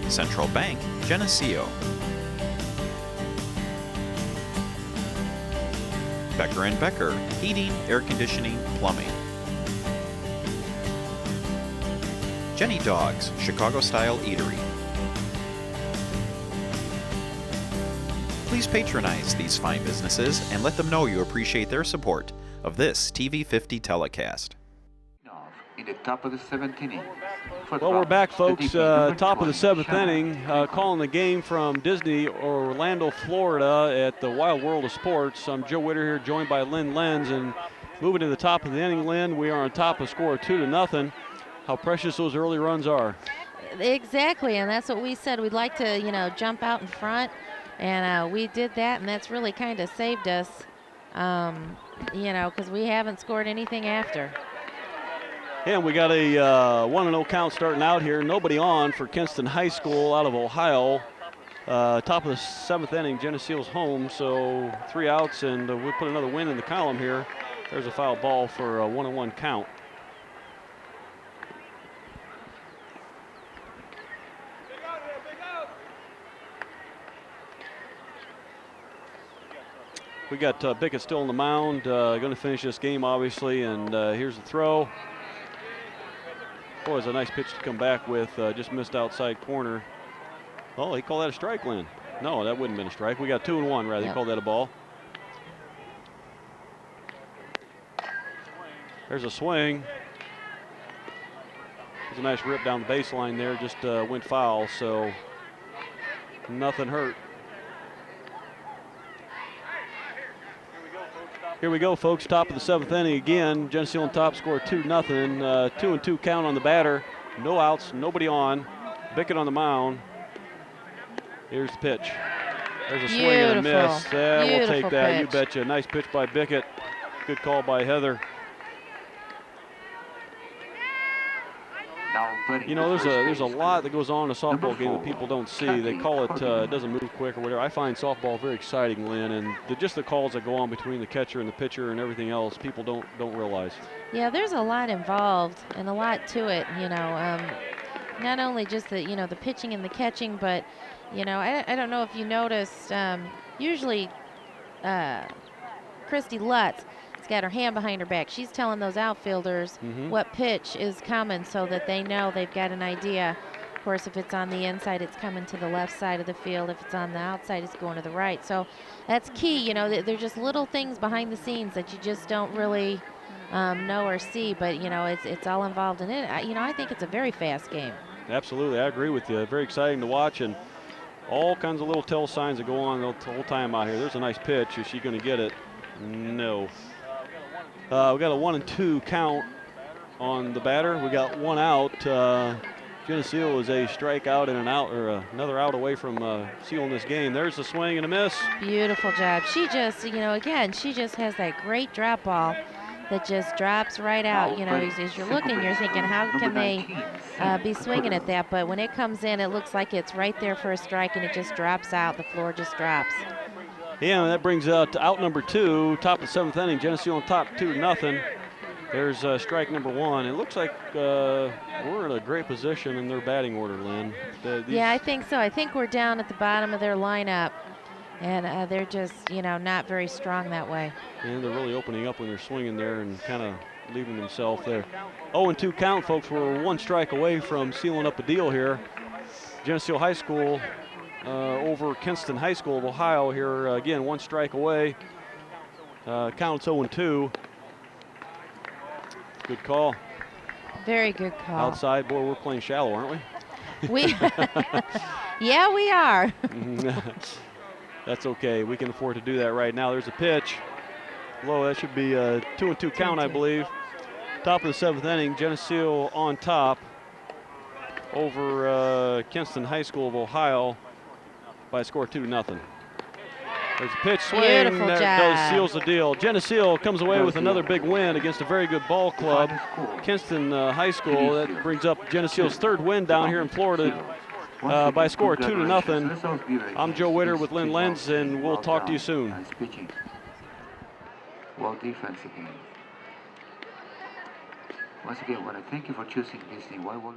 Central Bank, Geneseo, Becker & Becker, Heating, Air Conditioning, Plumbing, Jenny Dogs, Chicago-style eatery. Please patronize these fine businesses and let them know you appreciate their support of this TV50 telecast. In the top of the 7th inning. Well, we're back, folks. Top of the 7th inning, calling the game from Disney, Orlando, Florida at the Wild World of Sports. I'm Joe Witter here, joined by Lynn Lenz, and moving to the top of the inning, Lynn, we are on top of score 2-0. How precious those early runs are. Exactly, and that's what we said. We'd like to, you know, jump out in front, And we did that, and that's really kind of saved us, you know, because we haven't scored anything after. And we got a 1-0 count starting out here. Nobody on for Kenston High School out of Ohio. Top of the 7th inning, Geneseo's home, so 3 outs, and we'll put another win in the column here. There's a foul ball for a 1-1 count. We got Bickett still on the mound, going to finish this game, obviously, and here's the throw. Boy, it's a nice pitch to come back with, just missed outside corner. Oh, he called that a strike, Lynn. No, that wouldn't have been a strike. We got 2-1, rather. He called that a ball. There's a swing. There's a nice rip down the baseline there, just went foul, so nothing hurt. Here we go, folks. Top of the 7th inning again. Geneseo on top, score 2-0. 2-2 count on the batter. No outs, nobody on. Bickett on the mound. Here's the pitch. There's a swing and a miss. Yeah, we'll take that. Pitch. You betcha. Nice pitch by Bickett. Good call by Heather. You know, there's a lot that goes on in a softball game that people don't see. They call it doesn't move quick or whatever. I find softball very exciting, Lynn, and just the calls that go on between the catcher and the pitcher and everything else, people don't realize. Yeah, there's a lot involved and a lot to it. You know, not only just the the pitching and the catching, but you know, I don't know if you noticed. Usually, Christy Lutz got her hand behind her back. She's telling those outfielders what pitch is coming so that they know they've got an idea. Of course, if it's on the inside, it's coming to the left side of the field. If it's on the outside, it's going to the right. So that's key. You know, they're just little things behind the scenes that you just don't really know or see. But, you know, it's all involved in it. You know, I think it's a very fast game. Absolutely. I agree with you. Very exciting to watch, and all kinds of little tell signs that go on the whole time out here. There's a nice pitch. Is she going to get it? No. We got a 1-2 count on the batter. We got 1 out. Geneseo is a strikeout and an out, or another out away from sealing this game. There's the swing and a miss. Beautiful job. She just, you know, again, she just has that great drop ball that just drops right out. You know, as you're looking, you're thinking, how can they be swinging at that? But when it comes in, it looks like it's right there for a strike, and it just drops out. The floor just drops. Yeah, and that brings out number 2, top of the 7th inning. Geneseo on top 2-0. There's strike number 1. It looks like we're in a great position in their batting order, Lynn. Yeah, I think so. I think we're down at the bottom of their lineup, and they're just, you know, not very strong that way. And they're really opening up when they're swinging there and kind of leaving themselves there. 0-2 count, folks. We're 1 strike away from sealing up a deal here. Geneseo High School over Kenston High School of Ohio here. Again, 1 strike away. Count's 0-2. Good call. Very good call. Outside, boy, we're playing shallow, aren't we? Yeah, we are. That's okay. We can afford to do that right now. There's a pitch. Low, that should be a 2-2 count, I believe. Top of the 7th inning, Geneseo on top over Kenston High School of Ohio by a score 2-0. There's a pitch, swing, that seals the deal. Geneseo comes away with another big win against a very good ball club, Kenston High School. That brings up Geneseo's 3rd win down here in Florida by a score of 2-0. I'm Joe Witter with Lynn Lenz, and we'll talk to you soon. Well, defense again. Once again, I want to thank you for choosing Disney. Why was